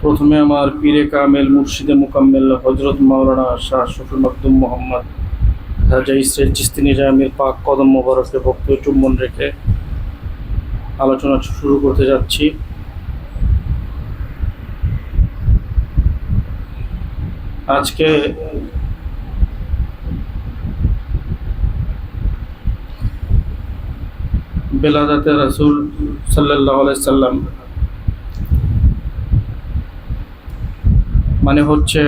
প্রথমে আমার পীরে কামেল মুর্শিদে মুকাম্মেল হজরত মাওলানা শাহ শফি মখদুম মোহাম্মদ খাজা ইসরাইল চিস্তি নিজামীর পাক কদম মোবারকে ভক্ত চুম্বন রেখে আলোচনা শুরু করতে যাচ্ছি। আজকে বেলাদাতে রাসূল সাল্লাল্লাহু আলাইহি সাল্লাম মানে হচ্ছে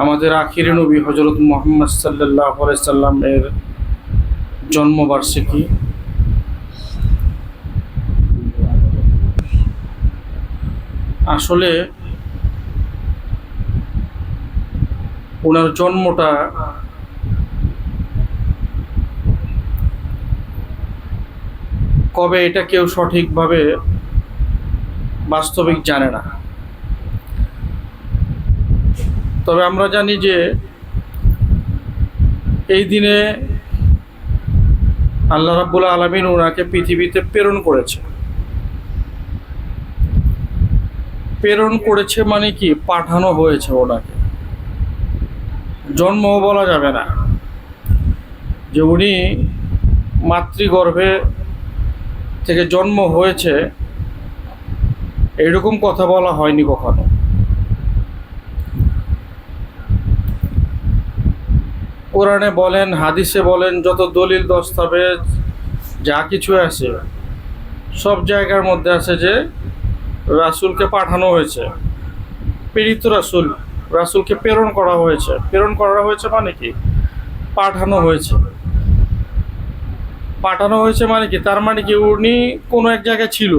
আমাদের আখিরি নবী হযরত মুহাম্মদ সাল্লাল্লাহু আলাইহি সাল্লামের জন্মবার্ষিকী। আসলে ওনার জন্মটা কবে এটা কেউ সঠিকভাবে বাস্তবিক জানে না। তবে আমরা জানি যে এই দিনে আল্লাহ রাব্বুল আলামিন ওনাকে পৃথিবীতে প্রেরণ করেছে। প্রেরণ করেছে মানে কি, পাঠানো হয়েছে ওনাকে। জন্মও বলা যাবে না যে উনি মাতৃগর্ভে থেকে জন্ম হয়েছে, এরকম কথা বলা হয়নি কখনো। কোরআনে বলেন, হাদিসে বলেন, যত দলিল দস্তাবেজ যা কিছু আছে সব জায়গার মধ্যে আছে যে রাসূলকে পাঠানো হয়েছে, প্রেরিত রাসূল, রাসূলকে প্রেরণ করা হয়েছে। প্রেরণ করা হয়েছে মানে কি, পাঠানো হয়েছে। পাঠানো হয়েছে মানে কি, তার মানে কি উনি কোনো এক জায়গায় ছিল।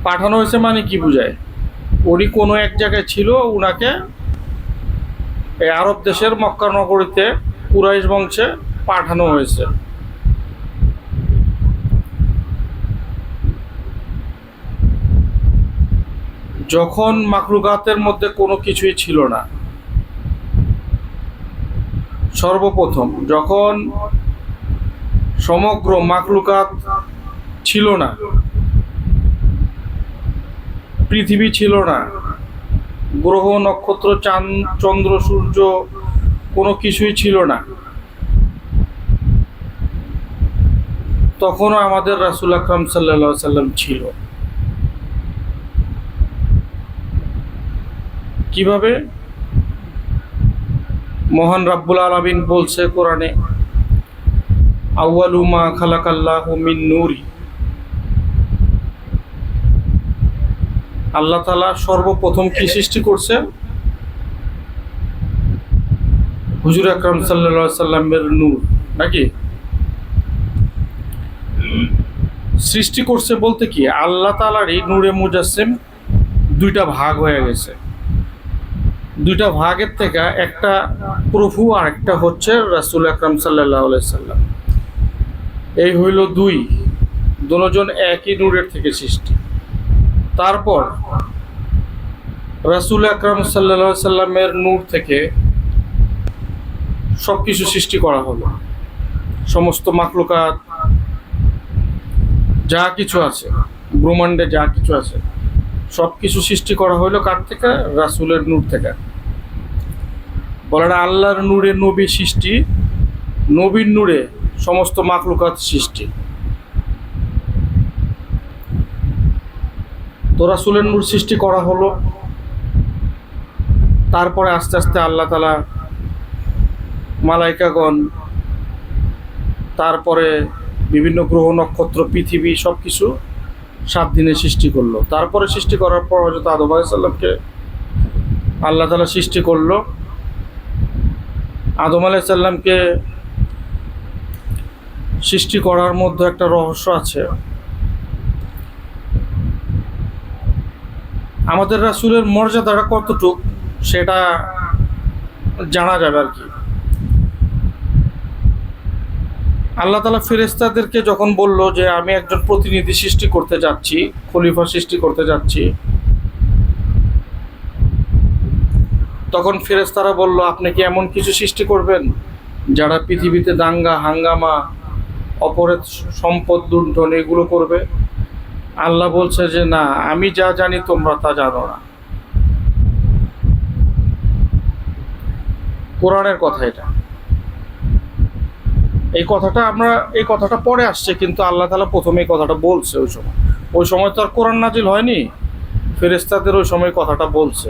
পাঠানো হয়েছে মানে কি বোঝায়, উনি কোনো এক জায়গায় ছিল, উনাকে এই আরব দেশের মক্কা নগরীতে কুরাইশ বংশে পাঠানো হয়েছে। যখন মাখলুকাতের মধ্যে কোনো কিছুই ছিল না, সর্বপ্রথম যখন সমগ্র মাখলুকাত ছিল না, পৃথিবী ছিল না, গ্রহ নক্ষত্র চাঁদ চন্দ্র সূর্য কোনো কিছুই ছিল না, তখনও আমাদের রাসূল আকরাম সাল্লাল্লাহু আলাইহি সাল্লাম ছিল। কিভাবে? মহান রাব্বুল আলামিন বলছে কোরআনে, আউয়ালু মা খালাকাল্লাহু মিন নূরি। আল্লাহ তাআলা সর্বপ্রথম কি সৃষ্টি করছে? হুজুর আকরাম সাল্লাল্লাহু আলাইহি সাল্লামের নূর, নাকি? সৃষ্টি করছে বলতে কি, আল্লাহ তাআলারই নূরে মুজাসসিম দুইটা ভাগ হয়ে গেছে। দুইটা ভাগের থেকে একটা প্রভু আর একটা হচ্ছে রাসূল আকরাম সাল্লাল্লাহু আলাইহি সাল্লাম। এই হইল দুই, দুজন একই নূরের থেকে সৃষ্টি। তারপর রাসূল আকরাম সাল্লাল্লাহু আলাইহি সাল্লামের নূর থেকে সব কিছু সৃষ্টি করা হলো। সমস্ত মাখলুকাত যা কিছু আছে, ব্রহ্মাণ্ডে যা কিছু আছে, সব কিছু সৃষ্টি করা হলো কার থেকে? রাসূলের নূর থেকে। বলে না, আল্লাহর নূরে নবী সৃষ্টি, নবীর নূরে সমস্ত মাখলুকাত সৃষ্টি। তো রাসূলের নূর সৃষ্টি করা হলো। তারপরে আস্তে আস্তে আল্লাহ তাআলা মালাইকাগণ, তারপরে বিভিন্ন গ্রহ নক্ষত্র পৃথিবী সব কিছু 7 দিনে সৃষ্টি করলো। তারপরে সৃষ্টি করার পর হযরত আদম আলাইহিস সালামকে আল্লাহ তাআলা সৃষ্টি করলো। আদম আলাইহিস সালামকে সৃষ্টি করার মধ্যে একটা রহস্য আছে। আমাদের রাসূলের মর্যাদাটা কতটুক সেটা জানা যাবে আর কি। আল্লাহ তাআলা ফেরেশতাদেরকে যখন বলল যে আমি একজন প্রতিনিধি সৃষ্টি করতে যাচ্ছি, খলিফা সৃষ্টি করতে যাচ্ছি, তখন ফেরেশতারা বলল, আপনি কি এমন কিছু সৃষ্টি করবেন যারা পৃথিবীতে দাঙ্গা হাঙ্গামা, অপরের সম্পদ লুণ্ঠন এগুলো করবে? আল্লাহ বলছে যে না, আমি যা জানি তোমরা তা জানো না। কোরআনের কথা এটা। এই কথাটা পরে আসছে, কিন্তু আল্লাহ তাআলা প্রথমে এই কথাটা বলছে। ওই সময় তো আর কোরআন নাজিল হয়নি, ফেরেশতাদের ওই সময় কথাটা বলছে।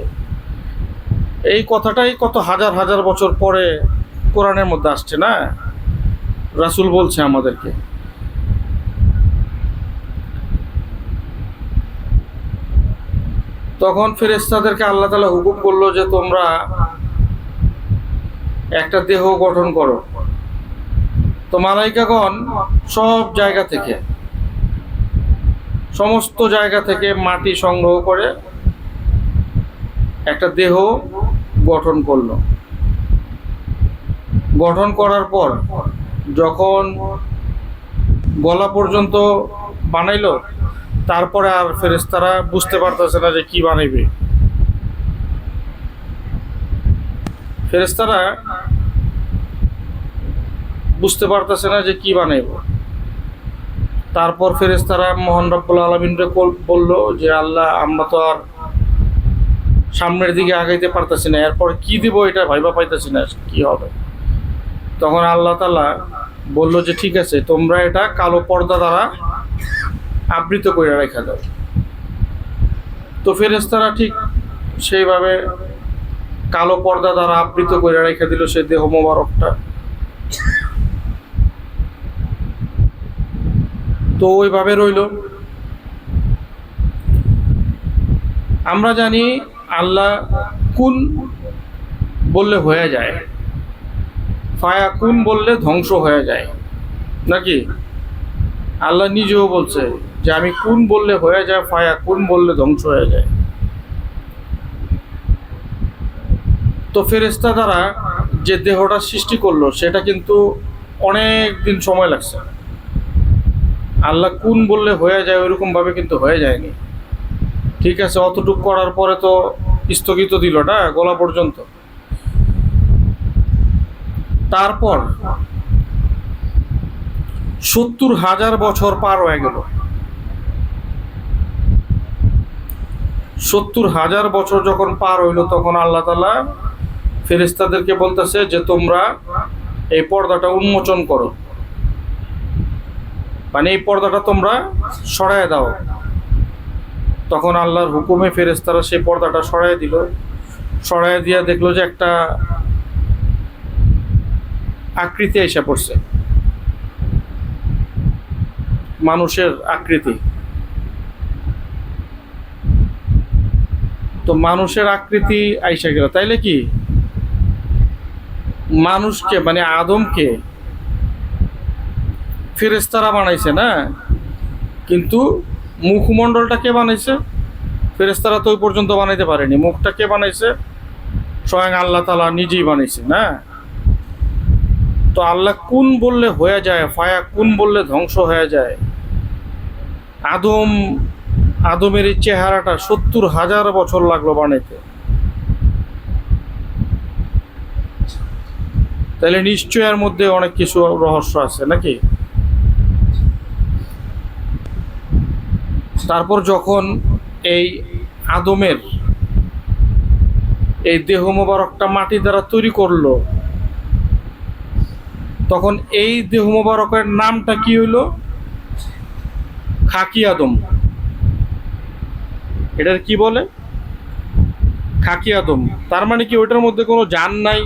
এই কথাটাই কত হাজার হাজার বছর পরে কোরআনের মধ্যে আসছে না, রাসূল বলছে আমাদেরকে। তখন ফেরেশতাদেরকে আল্লাহ তাআলা হুকুম করলো যে তোমরা একটা দেহ গঠন করো। তো মালাইকাগণ সব জায়গা থেকে, সমস্ত জায়গা থেকে মাটি সংগ্রহ করে একটা দেহ গঠন করলো। গঠন করার পর যখন গলা পর্যন্ত বানাইলো, তারপরে আর ফেরেশতারা বুঝতে পারতেছে না যে কি বানাইবে। ফেরেশতারা বুঝতে পারতেছে না যে কি বানাইব। তারপর ফেরেশতারা মহান রব্বুল আলামিনকে বলল যে আল্লাহ, আমরা তো আর সামনের দিকে আগাইতে পারতেছি না, এরপর কি দিব এটা ভাইবা পাইতেছি না কি হবে। তখন আল্লাহ তাআলা বলল যে ঠিক আছে, তোমরা এটা কালো পর্দা দ্বারা আবৃত করে রেখে দাও। তো ফেরেশতারা ঠিক সেইভাবে কালো পর্দা দ্বারা আবৃত করে রেখে দিল সেই দেহ মোবারকটা। তো ওইভাবে রইল। আমরা জানি আল্লাহ কুন বললে হয়ে যায়, ফায়া কুন বললে ধ্বংস হয়ে যায়, নাকি? আল্লাহ নিজেও বলছে যে আমি কুন বললে হয়ে যায়, ফায়া কুন বললে ধ্বংস হয়ে যায়। তো ফেরেশতা দ্বারা যে দেহটা সৃষ্টি করলো সেটা কিন্তু অনেক দিন সময় লাগছে। আল্লাহ কুন বললে হয়ে যায় ওইরকম ভাবে কিন্তু হয়ে যায়নি। ঠিক আছে, অতটুকু করার পরে তো স্থগিত দিল না গলা পর্যন্ত। তারপর ৭০,০০০ বছর পার হয়ে গেল। ৭০,০০০ বছর যখন পার হইল, তখন আল্লাহ তাআলা ফেরেশতাদেরকে বলতেছে যে তোমরা এই পর্দাটা উন্মোচন করো, মানে এই পর্দাটা তোমরা সরায় দাও। তখন আল্লাহর হুকুমে ফেরেশতারা সেই পর্দাটা সরায় দিল। সরায় দিয়া দেখলো যে একটা আকৃতি এসে পড়ছে, মানুষের আকৃতি। তো মানুষের আকৃতি আইসা গেল, তাইলে কি মানুষকে মানে আদমকে ফেরেশতারা বানাইছে না, কিন্তু মুখমণ্ডলটা কে বানাইছে? ফেরেশতারা তো ওই পর্যন্ত বানাইতে পারেনি। মুখটা কে বানাইছে? স্বয়ং আল্লাহ তাআলা নিজেই বানাইছে না। তো আল্লাহ কুন বললে হয়ে যায়, ফায়া কুন বললে ধ্বংস হয়ে যায়। আদমের এই চেহারাটা ৭০,০০০ বছর লাগলো বানাইতে। তাহলে নিশ্চয় এর মধ্যে অনেক কিছু রহস্য আছে, নাকি? তারপর যখন এই আদমের এই দেহ মোবারকটা মাটি দ্বারা তৈরি করলো, তখন এই দেহ মোবারকের নামটা কি হইল? খাকি আদম। এটার কি বলে? খাকি আদম। তার মানে কি ওইটার মধ্যে কোনো জান নাই,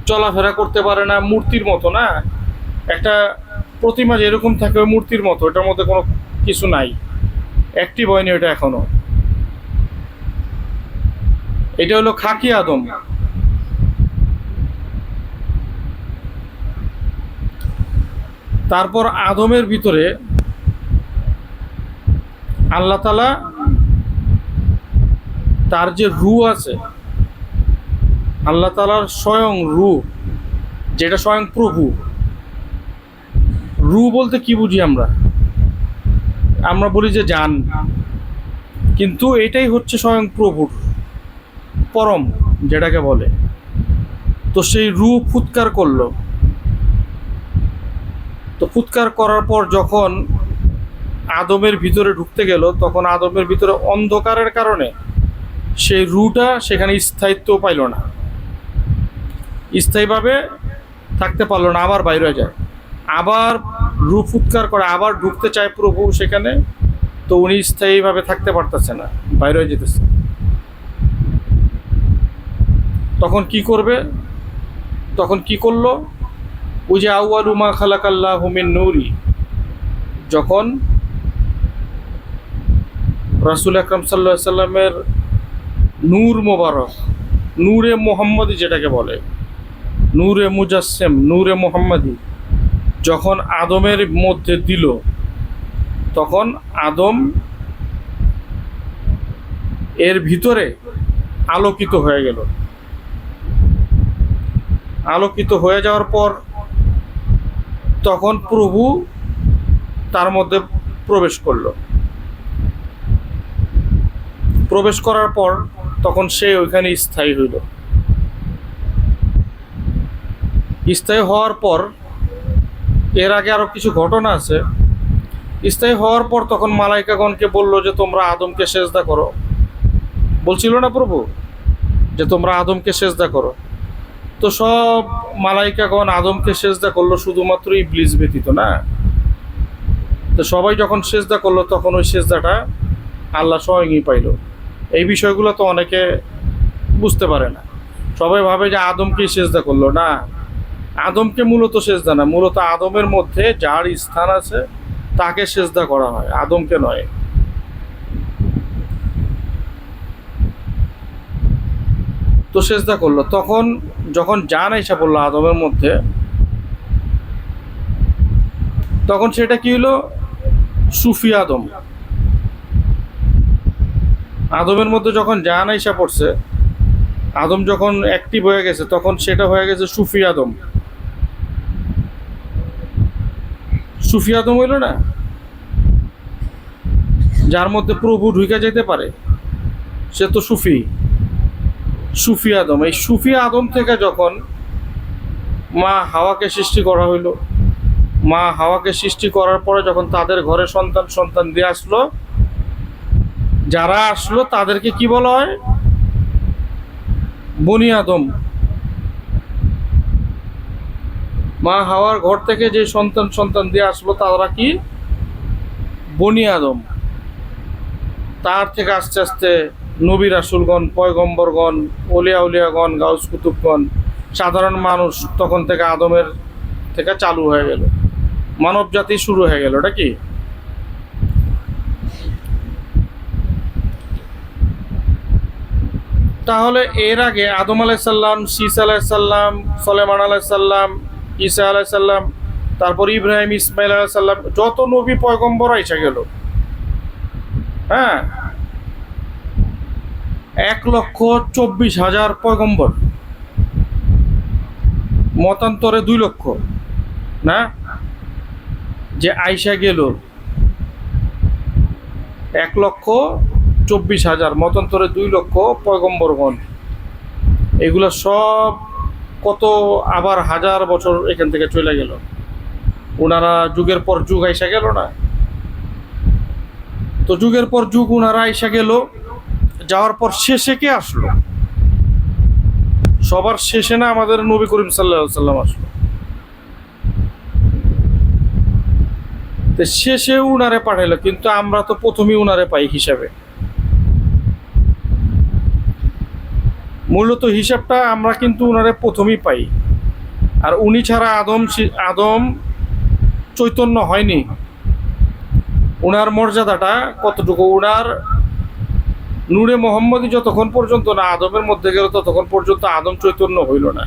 চলাফেরা করতে পারে না, মূর্তির মতো না? একটা প্রতিমা যেরকম থাকে ওই মূর্তির মতো, ওটার মধ্যে কোনো কিছু নাই, অ্যাক্টিভ হয়নি ওটা এখনো। এটা হলো খাকি আদম। তারপর আদমের ভিতরে আল্লাহ তাআলা তার যে রূহ আছে, আল্লাহ তাআলার স্বয়ং রূহ, যেটা স্বয়ং প্রভু। রূহ বলতে কি বুঝি আমরা? আমরা বলি যে জান, কিন্তু এটাই হচ্ছে স্বয়ং প্রভুর পরম, যেটাকে বলে। তো সেই রূহ ফুৎকার করলো। তো ফুৎকার করার পর যখন আদমের ভিতরে ঢুকতে গেল, তখন আদমের ভিতরে অন্ধকারের কারণে সেই রুটা সেখানে স্থায়িত্ব পাইল না, স্থায়ীভাবে থাকতে পারলো না, আবার বাইরে যায়। আবার রূপ উৎকার করে আবার ঢুকতে চায় প্রভু সেখানে, তো উনি স্থায়ীভাবে থাকতে পারতেছে না, বাইরে যেতেছে। তখন কি করবে? তখন কি করলো? ওই যে আউয়ালু মা খালাকাল্লাহু মিন নূরি, যখন রাসূল আকরাম সাল্লাল্লাহু আলাইহি সাল্লামের নূর মোবারক, নূরে মুহাম্মদি যেটাকে বলে, নূরে মুজাসসিম, নূরে মুহাম্মদি যখন আদমের মধ্যে দিল, তখন আদম এর ভিতরে আলোকিত হয়ে গেল। আলোকিত হয়ে যাওয়ার পর তখন প্রভু তার মধ্যে প্রবেশ করলো। প্রবেশ করার পর তখন সে ওইখানে স্থায়ী হইল। স্থায়ী হওয়ার পর, এর আগে আরো কিছু ঘটনা আছে। স্থায়ী হওয়ার পর তখন মালাইকাগণকে বলল যে তোমরা আদমকে সেজদা করো। বলছিল না প্রভু যে তোমরা আদমকে সেজদা করো? তো সব মালাইকাগণ আদমকে সেজদা করলো, শুধুমাত্র ইবলিস ব্যতীত না। তো সবাই যখন সেজদা করলো, তখন ওই সেজদাটা আল্লাহ স্বয়ংই পাইল। এই বিষয়গুলো তো অনেকে বুঝতে পারে না, সবাই ভাবে যে আদমকে সেজদা করলো। না, আদমকে মূলত সেজদা না, মূলত আদমের মধ্যে যার স্থান আছে তাকে সেজদা করা হয়, আদমকে নয়। তো সেজদা করলো। তখন যখন জান আইসা পড়লো আদমের মধ্যে, তখন সেটা কি হলো? সুফি আদম। আদমের মধ্যে যখন জান আইসা পড়ছে, আদম যখন অ্যাক্টিভ হয়ে গেছে, তখন সেটা হয়ে গেছে সুফি আদম। সুফি আদম হইল না, যার মধ্যে প্রভু ঢুকে যেতে পারে, সে তো সুফি। সুফি আদম, এই সুফি আদম থেকে যখন মা হাওয়াকে সৃষ্টি করা হইল, মা হাওয়াকে সৃষ্টি করার পরে যখন তাদের ঘরে সন্তান দিয়ে আসলো, যারা আসলো তাদেরকে কি বলা হয়? বনি আদম। মা হাওয়ার ঘর থেকে যে সন্তান দিয়ে আসলো তারা কি? বনি আদম। তার থেকে আস্তে আস্তে নবী রাসূলগণ, পয়গম্বরগণ, ওলিয়া উলিয়াগণ, গাউস কুতুবগণ, সাধারণ মানুষ তখন থেকে আদমের থেকে চালু হয়ে গেল, মানব জাতি শুরু হয়ে গেল। এটা কি? তাহলে এর আগে আদম আলাইসাল্লাম, শীস আলাইসাল্লাম, সলেমান আলাইসাল্লাম, ঈসা আলাইসাল্লাম, তারপর ইব্রাহিম, ইসমাইল আলাইসাল্লাম, যত নবী পয়গম্বর আইসা গেল, হ্যাঁ, 1,24,000 পয়গম্বর, মতান্তরে 2 লক্ষ না, যে আইসা গেল 1,24,000, মতান্তরে 2 লক্ষ পয়গম্বরগণ। এগুলো সব কত আবার হাজার বছর এখান থেকে চলে গেল, ওনারা যুগের পর যুগ আইসা গেল না? তো যুগের পর যুগ ওনারা আইসা গেল, যাওয়ার পর শেষে কে আসলো? সবার শেষে না আমাদের নবী করিম সাল্লাল্লাহু আলাইহি সাল্লাম আসলো। তো শেষে উনারে পাঠাইলো, কিন্তু আমরা তো প্রথমেই উনারে পাই হিসাবে। মূলত হিসাবটা আমরা কিন্তু উনারে প্রথমেই পাই। আর উনি ছাড়া আদম চৈতন্য হয়নি। উনার মর্যাদাটা কতটুকু? উনার নূরে মোহাম্মদী যতক্ষণ পর্যন্ত না আদমের মধ্যে গেল, ততক্ষণ পর্যন্ত আদম চৈতন্য হইল না।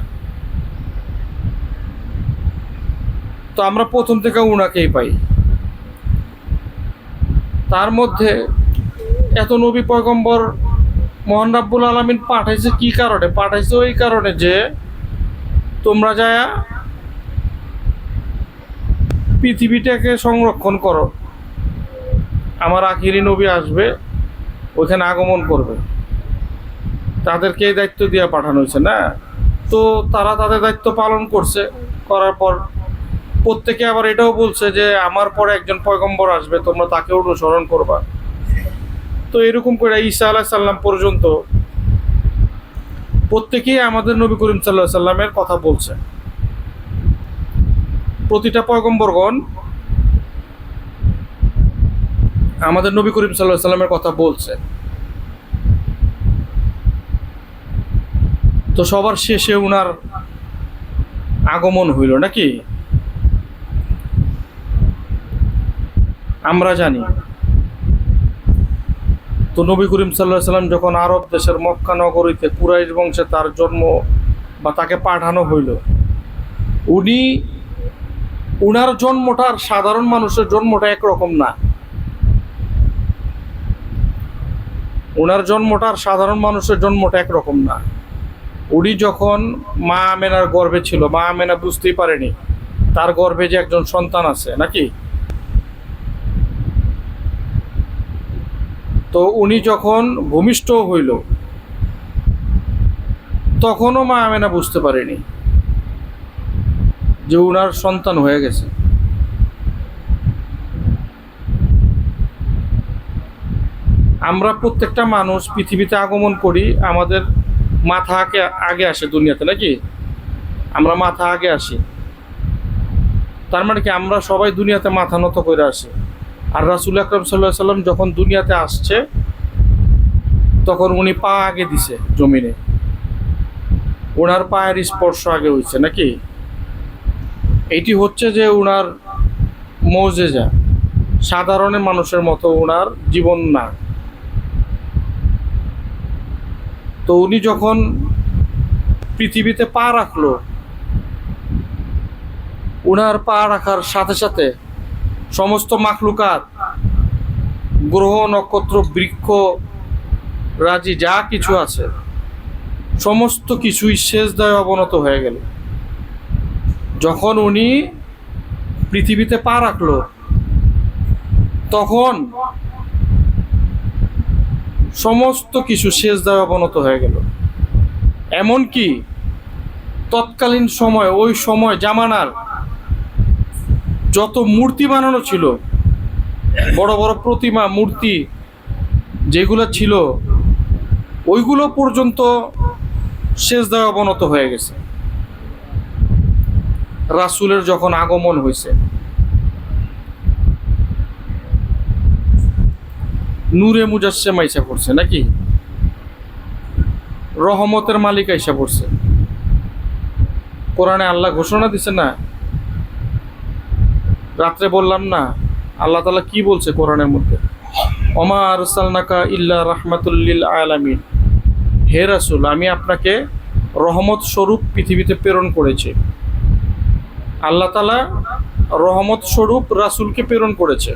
তো আমরা প্রথম থেকে উনাকেই পাই। তার মধ্যে এত নবী পয়গম্বর মহান রাব্বুল আলামিন পাঠাইছে কি কারণে? পাঠাইছে ওই কারণে যে তোমরা যায়া পৃথিবীটাকে সংরক্ষণ করো, আমার আখিরি নবী আসবে, ওইখানে আগমন করবে, তাদেরকে এই দায়িত্ব দিয়ে পাঠানো হয়েছে না। তো তারা তাদের দায়িত্ব পালন করছে, করার পর প্রত্যেকে আবার এটাও বলছে যে আমার পরে একজন পয়গম্বর আসবে, তোমরা তাকে অনুসরণ করবা। তো এরকম করে ঈসা আলাইহিস সালাম পর্যন্ত প্রত্যেকেই আমাদের নবী করিম সাল্লাল্লাহু আলাইহি সাল্লামের কথা বলছে। প্রতিটা পয়গম্বরগণ আমাদের নবী করিম সাল্লাল্লাহু আলাইহি সাল্লামের কথা বলছে। তো সবার শেষে উনার আগমন হইল নাকি আমরা জানি। তো নবী করিম সাল্লাল্লাহু আলাইহি সাল্লাম যখন আরব দেশের মক্কা নগরীতে কুরাইশ বংশে তার জন্ম বা তাকে পাঠানো হইল, উনার জন্মটা আর সাধারণ মানুষের জন্মটা একরকম না। উনার জন্মটা আর সাধারণ মানুষের জন্মটা একরকম না। উনি যখন মা আমেনার গর্ভে ছিল, মা আমেনা বুঝতেই পারেনি তার গর্ভে যে একজন সন্তান আছে নাকি। তো উনি যখন ভূমিষ্ঠ হইল তখনও মা আমেনা বুঝতে পারেনি যে উনার সন্তান হয়ে গেছে। আমরা প্রত্যেকটা মানুষ পৃথিবীতে আগমন করি, আমাদের মাথা আগে আসে দুনিয়াতে নাকি, আমরা মাথা আগে আসি। তার মানে কি আমরা সবাই দুনিয়াতে মাথা নত করে আসি। আর রাসূল আকরাম সাল্লাল্লাহু আলাইহি সাল্লাম যখন দুনিয়াতে আসছে তখন উনি পা আগে দিছে জমিনে, ওনার পায়ের স্পর্শ আগে হয়েছে নাকি। এটি হচ্ছে যে উনার মুজিজা, সাধারণ মানুষের মতো উনার জীবন না। তো উনি যখন পৃথিবীতে পা রাখলো, উনার পা রাখার সাথে সাথে সমস্ত মাখলুকাত, গ্রহ নক্ষত্র বৃক্ষ রাজি যা কিছু আছে সমস্ত কিছুই সেজদায় অবনত হয়ে গেল। যখন উনি পৃথিবীতে পা রাখলো তখন সমস্ত কিছু সেজদায় অবনত হয়ে গেল। এমনকি তৎকালীন সময়, ওই সময় জামানার যত মূর্তি বানানো ছিল, বড় বড় প্রতিমা মূর্তি যেগুলো ছিল ওইগুলো পর্যন্ত সেজদায় অবনত হয়ে গেছে রাসূলের যখন আগমন হয়েছে। নূরে মুজাসসিম আইসা পড়ছে নাকি, রহমতের মালিক আইসা পড়ছে। কোরআনে আল্লাহ ঘোষণা দিছে না, রাত্রে বললাম না আল্লাহ তাআলা কি বলছে কোরআনের মধ্যে, ওমা আরসালনাকা ইল্লা রাহমাতুল লিল আলামিন, হে রাসূল আমি আপনাকে রহমত স্বরূপ পৃথিবীতে প্রেরণ করেছি। আল্লাহ তাআলা রহমত স্বরূপ রাসূলকে প্রেরণ করেছে।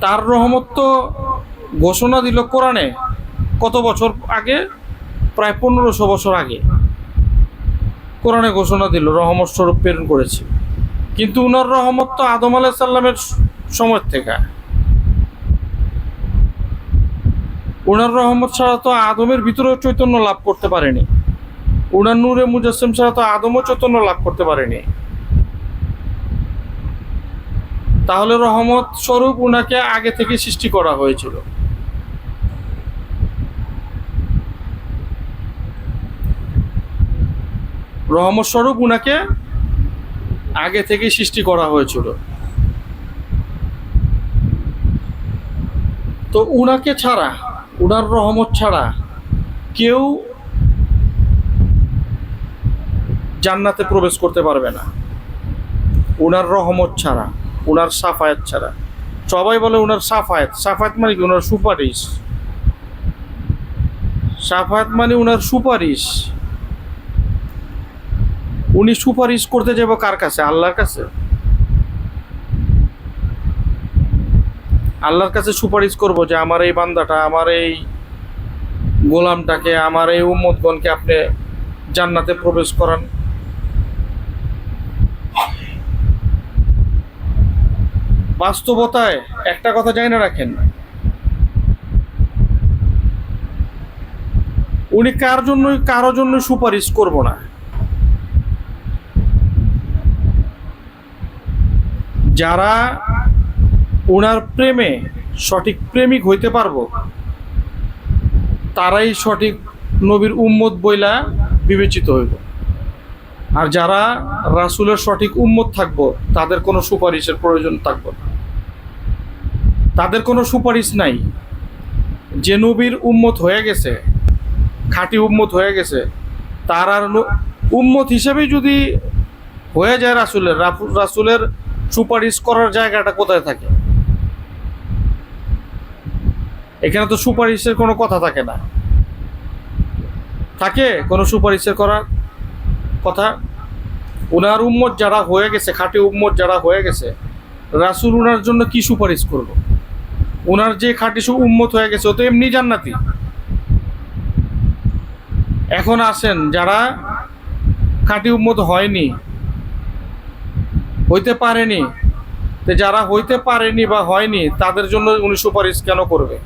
তার রহমত তো ঘোষণা দিল কোরআনে কত বছর আগে, প্রায় 1500 বছর আগে কোরআনে ঘোষণা দিল রহমত স্বরূপ প্রেরণ করেছে। কিন্তু উনার রহমত তো আদম আলাইহিস সালামের সময় থেকে। উনার রহমত ছাড়া তো আদমের ভিতরেও চৈতন্য লাভ করতে পারেনি, উনার নূরে মুজাসসিম ছাড়া তো আদমও চৈতন্য লাভ করতে পারেনি। তাহলে রহমত স্বরূপ উনাকে আগে থেকে সৃষ্টি করা হয়েছিল। রহমত স্বরূপ উনাকে আগে থেকে সৃষ্টি করা হয়েছিল। তো উনাকে ছাড়া, উনার রহমত ছাড়া কেউ জান্নাতে প্রবেশ করতে পারবে না, উনার রহমত ছাড়া, উনার সাফায়াত ছাড়া। সবাই বলে উনার সাফায়াত, সাফায়াত মানে কি উনার সুপারিশ, সাফায়াত মানে উনার সুপারিশ। উনি সুপারিশ করতে যাব কার কাছে? আল্লাহর কাছে। আল্লাহর কাছে সুপারিশ করব যে আমার এই বান্দাটা, আমার এই গোলামটাকে, আমার এই উম্মতগণকে আপনি জান্নাতে প্রবেশ করান। বাস্তবতায় একটা কথা জানা রাখেন, উনি কারো জন্য সুপারিশ করব না। যারা ওনার প্রেমে সঠিক প্রেমিক হইতে পারবো তারাই সঠিক নবীর উম্মত বইলা বিবেচিত হইব। আর যারা রাসূলের সঠিক উম্মত থাকবো তাদের কোনো সুপারিশের প্রয়োজন থাকবে না, তাদের কোনো সুপারিশ নাই। যে নবীর উম্মত হয়ে গেছে, খাঁটি উম্মত হয়ে গেছে, তার আর উম্মত হিসেবে যদি হয়ে যায় রাসূলের সুপারিশ করার জায়গাটা কোথায় থাকে? এখানে তো সুপারিশের কোনো কথা থাকে না। থাকে কোনো সুপারিশের করার কথা? ওনার উম্মত যারা হয়ে গেছে, খাঁটি উম্মত যারা হয়ে গেছে, রাসূল ওনার জন্য কি সুপারিশ করলো? ওনার যে খাঁটি উম্মত হয়ে গেছে ও তো এমনি জান্নাতি। এখন আসেন যারা খাঁটি উম্মত হয়নি, হইতে পারেনি, তো যারা হইতে পারেনি বা হয়নি তাদের জন্য উনি সুপারিশ কেন করবে?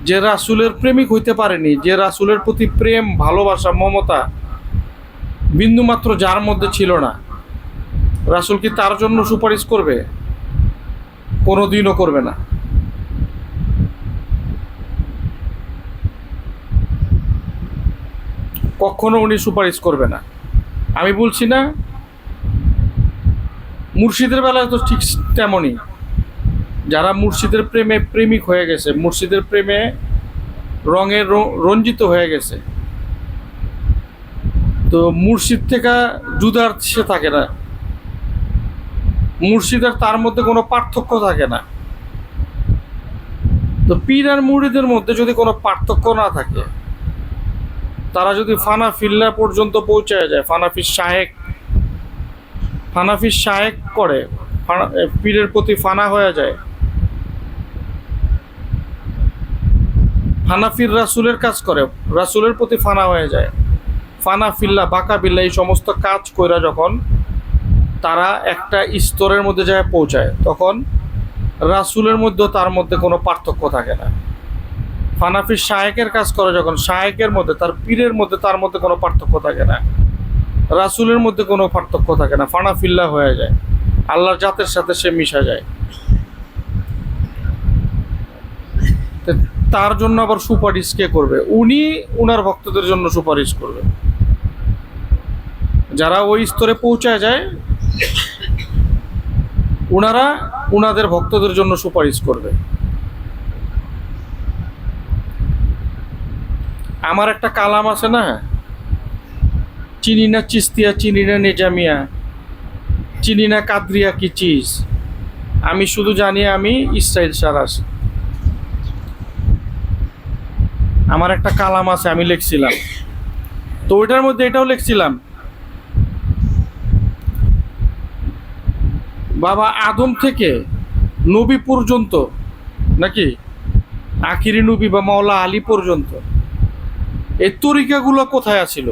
যে রাসূলের প্রেমিক হইতে পারেনি, যে রাসূলের প্রতি প্রেম, ভালোবাসা, মমতা বিন্দুমাত্র যার মধ্যে ছিল না, রাসূল কি তার জন্য সুপারিশ করবে? কোনোদিনও করবে না। কখনো উনি সুপারিশ করবে না। আমি বলছি না, মুর্শিদের বেলায় তো ঠিক তেমনই। যারা মুর্শিদের প্রেমে প্রেমিক হয়ে গেছে, মুর্শিদের প্রেমে রঙে রঞ্জিত হয়ে গেছে, তো মুর্শিদ থেকে জুদার সে থাকে না, মুর্শিদ আর তার মধ্যে কোনো পার্থক্য থাকে না। তো পীর আর মুরিদের মধ্যে যদি কোনো পার্থক্য না থাকে, তারা যদি ফানা ফিল্লা পর্যন্ত পৌঁছায় যায়, ফানাফির শায়েক করে, পীরের প্রতি ফানা হয়ে যায়, হানাফির রাসূলের কাজ করে, রাসূলের প্রতি ফানা হয়ে যায়, ফানা ফিল্লা, বাঁকা বিল্লা, এই সমস্ত কাজ কইরা যখন তারা একটা স্তরের মধ্যে যায় পৌঁছায়, তখন রাসূলের মধ্যে তার মধ্যে কোনো পার্থক্য থাকে না। ফানাফির শায়েকের কাজ করে যখন, শায়েকের মধ্যে, তার পীরের মধ্যে, তার মধ্যে কোনো পার্থক্য থাকে না, রাসূলের মধ্যে কোনো পার্থক্য থাকে না, ফানা ফিল্লা হয়ে যায়, আল্লাহর জাতের সাথে সে মিশা যায়। তার জন্য আবার সুপারিশ কে করবে? উনি উনার ভক্তদের জন্য সুপারিশ করবে। যারা ওই স্তরে পৌঁছায় যায় উনারা উনাদের ভক্তদের জন্য সুপারিশ করবে। আমার একটা কালাম আছে না, চিনি না চিস্তিয়া, চিনি না নিজামিয়া, চিনি না কাদরিয়া কি চিজ, আমি শুধু জানি আমি ইসরাইল সারাস। আমার একটা কালাম আছে, আমি লিখছিলাম, তো ওইটার মধ্যে এটাও লিখছিলাম, বাবা আদম থেকে নবী পর্যন্ত, নাকি আখিরি নবী বা মাওলা আলী পর্যন্ত এই তরিকাগুলো কোথায় আছিল?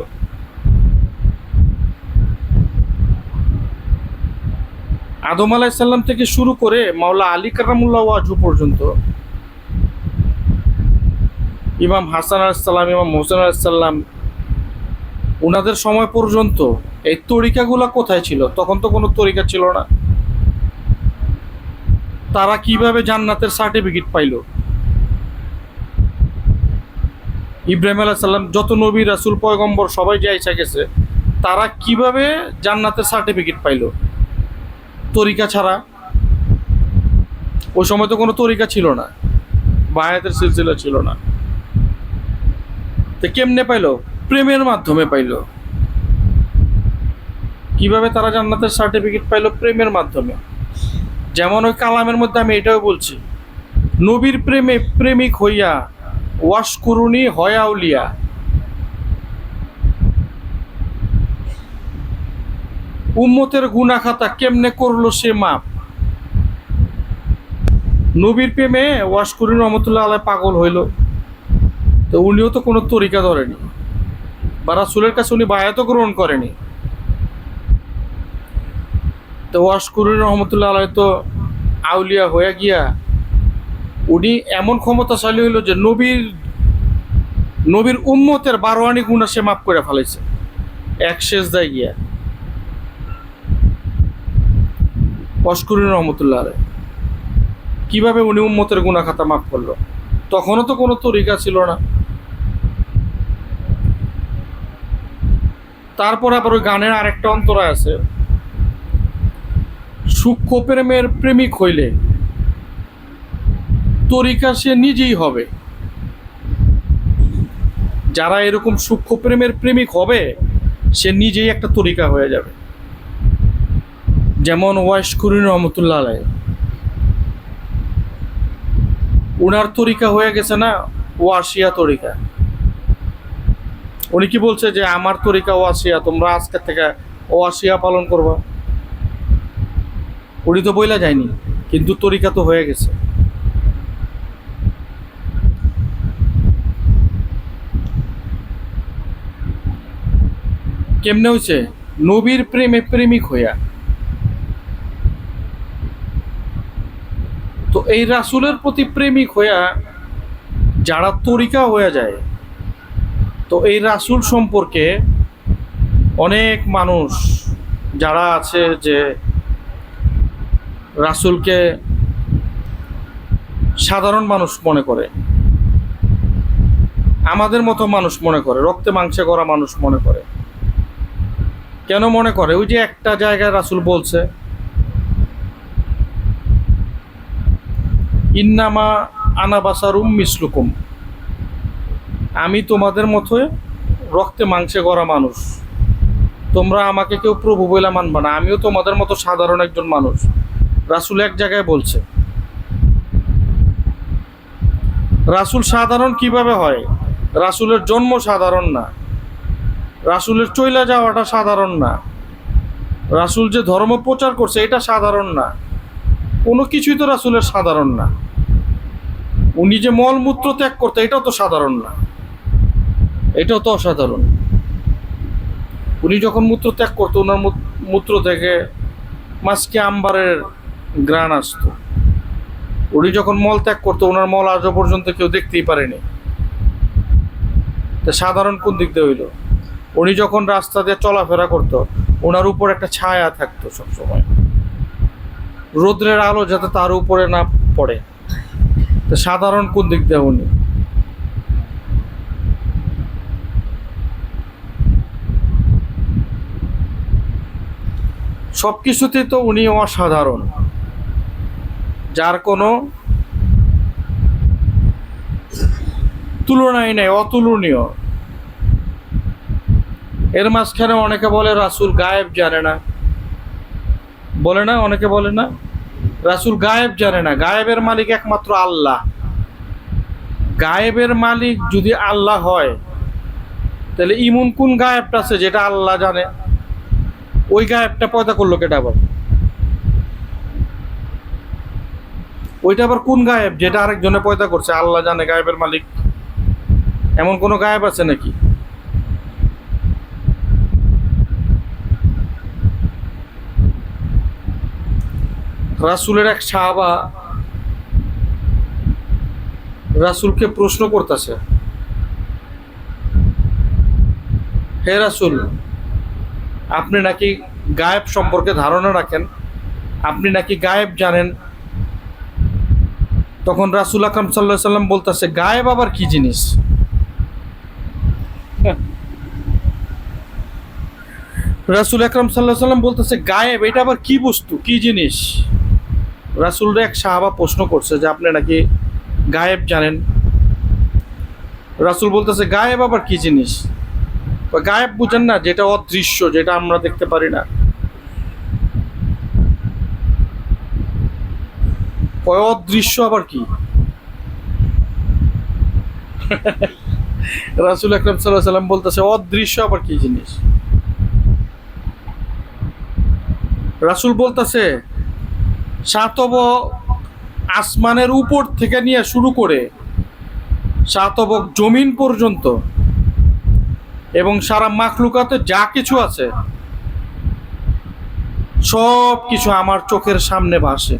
আদম আলাইহিস সালাম থেকে শুরু করে মাওলা আলী কারামুল্লাহ ওয়াজহু পর্যন্ত, ইমাম হাসান আলাইহিস সালাম, ইমাম হোসেন আলাইহিস সালাম, ওনাদের সময় পর্যন্ত এই তরিকাগুলো কোথায় ছিল? তখন তো কোনো তরিকা ছিল না। তারা কিভাবে জান্নাতের সার্টিফিকেট পাইল? ইব্রাহিম আলাইহিস সালাম, যত নবী রাসূল পয়গম্বর সবাই যে আইসা গেছে, তারা কিভাবে জান্নাতের সার্টিফিকেট পাইল? তরিকা ছাড়া। ওই সময় তো কোনো তরিকা ছিল না, বায়াতের সিলসিলা ছিল না, তো কেমনে পাইলো? প্রেমের মাধ্যমে পাইলো। কিভাবে তারা জান্নাতের সার্টিফিকেট পাইলো? প্রেমের মাধ্যমে। যেমন ওই কালামের মধ্যে আমি এটাও বলছি, নবীর প্রেমে প্রেমিক হইয়া ওয়াশকুরুনি হয় আউলিয়া। উম্মতের গুনাহ খাতা কেমনে করলো সে মাপ? নবীর প্রেমে ওয়াশকুরুনি রহমতুল্লাহ আলাইহি পাগল হইল, তো উনিও তো কোনো তরিকা ধরেনি, বা রাসূলের কাছে উনি বায়াতও গ্রহণ করেনি। তো ওয়াশকুরুনি রহমতুল্লাহ আলাইহি তো আউলিয়া হয়ে গিয়া উনি এমন ক্ষমতাশালী হইল যে নবীর উম্মতের 12 আনি গুনাহ সে মাফ করে ফেলাইছে এক সেজদায় গিয়া। ওয়াশকুরি রহমতুল্লাহ আলাইহি। কিভাবে উনি উম্মতের গুনাহ খাতা মাফ করলো? তখনও তো কোনো তরিকা ছিল না। তারপর আবার ওই গানের আরেকটা অন্তরায় আছে, সূক্ষ্ম প্রেমের প্রেমিক হইলে তরিকা সে নিজেই হবে। যারা এরকম সূক্ষ্ম প্রেমের প্রেমিক হবে সে নিজেই একটা তরিকা হয়ে যাবে। যেমন ওয়াশকুরি রহমতুল্লাহ আলাইহি, উনার তরিকা হয়ে গেছে না ওয়াসিয়া তরিকা। উনি কি বলছে যে আমার তরিকা ওয়াসিয়া, তোমরা আজকে থেকে ওয়াসিয়া পালন করবা। উনি তো বইলা যায়নি, কিন্তু তরিকা তো হয়ে গেছে। কেমনে হয়েছে? নবীর প্রেমে প্রেমিক হইয়া। তো এই রাসূলের প্রতি প্রেমিক হইয়া যারা তরিকা হয়ে যায়, তো এই রাসূল সম্পর্কে অনেক মানুষ যারা আছে যে রাসূলকে সাধারণ মানুষ মনে করে, আমাদের মতো মানুষ মনে করে, রক্তে মাংসে গড়া মানুষ মনে করে। কেন মনে করে? ওই যে একটা জায়গায় রাসূল বলছে, ইন্নামা আনা বাসারুম মিসলুকুম, আমি তোমাদের মতো রক্তে মাংসে গড়া মানুষ, তোমরা আমাকে কেউ প্রভু বলে মানবা না, আমিও তোমাদের মতো সাধারণ একজন মানুষ। রাসূল এক জায়গায় বলছে। রাসূল সাধারণ কিভাবে হয়? রাসূলের জন্ম সাধারণ না, রাসূলের চইলা যাওয়াটা সাধারণ না, রাসূল যে ধর্ম প্রচার করছে এটা সাধারণ না, কোনো কিছুই তো রাসূলের সাধারণ না। উনি যে মলমূত্র ত্যাগ করতে, এটাও তো সাধারণ না, এটাও তো অসাধারণ। উনি যখন মূত্র ত্যাগ করতো, ওনার মূত্র থেকে মাসকে আম্বারের ঘ্রাণ আসতো। উনি যখন মল ত্যাগ করতো, ওনার মল আজও পর্যন্ত কেউ দেখতেই পারেনি। তা সাধারণ কোন দিক দিয়ে হইল? উনি যখন রাস্তা দিয়ে চলাফেরা করতো, ওনার উপর একটা ছায়া থাকতো সবসময়, রোদ্রের আলো যাতে তার উপরে না পড়ে। তা সাধারণ কোন দিক দিয়ে উনি? সব কিছুতেই তো উনি অসাধারণ, যার কোনো তুলনাই নেই, অতুলনীয়। এর মাঝখানে অনেকে বলে রাসূল গায়েব জানে না, বলে না? অনেকে বলে না রাসূল গায়েব জানে না। গায়েবের মালিক একমাত্র আল্লাহ। গায়েবের মালিক যদি আল্লাহ হয়, তাহলে ইমন কোন গায়েবটা আছে যেটা আল্লাহ জানে? ওই গায়েবটা পয়দা করলো কেটা আবার? ওইটা আবার কোন গায়েব যেটা আরেকজনে পয়দা করছে? আল্লাহ জানে গায়েবের মালিক। এমন কোন গায়েব আছে নাকি? রাসূলের এক সাহাবা রাসূলকে প্রশ্ন করতেছে, হে রাসূল, আপনি নাকি গায়েব সম্পর্কে ধারণা রাখেন, আপনি নাকি গায়েব জানেন? তখন রাসূল আকরাম সাল্লাল্লাহু আলাইহি সাল্লাম বলতেছে, গায়েব আবার কি জিনিস? রাসূল আকরাম সাল্লাল্লাহু আলাইহি সাল্লাম বলতেছে, গায়েব এটা আবার কি বস্তু, কি জিনিস? রাসূলরে এক সাহাবা প্রশ্ন করছে যে আপনি নাকি গায়েব জানেন? রাসূল বলতেছে, গায়েব আবার কি জিনিস? গায়েব বুঝেন না? যেটা অদৃশ্য, যেটা আমরা দেখতে পারি না। অদৃশ্য আবার কি? রাসূল আকরাম সাল্লাল্লাহু আলাইহি সাল্লাম বলতেছে, অদৃশ্য আবার কি জিনিস? রাসূল বলতেছে, সাতব আসমানের উপর থেকে নিয়ে শুরু করে সাতবক জমিন পর্যন্ত এবং সারা মাখলুকাতে যা কিছু আছে সব কিছু আমার চোখের সামনে ভাসে।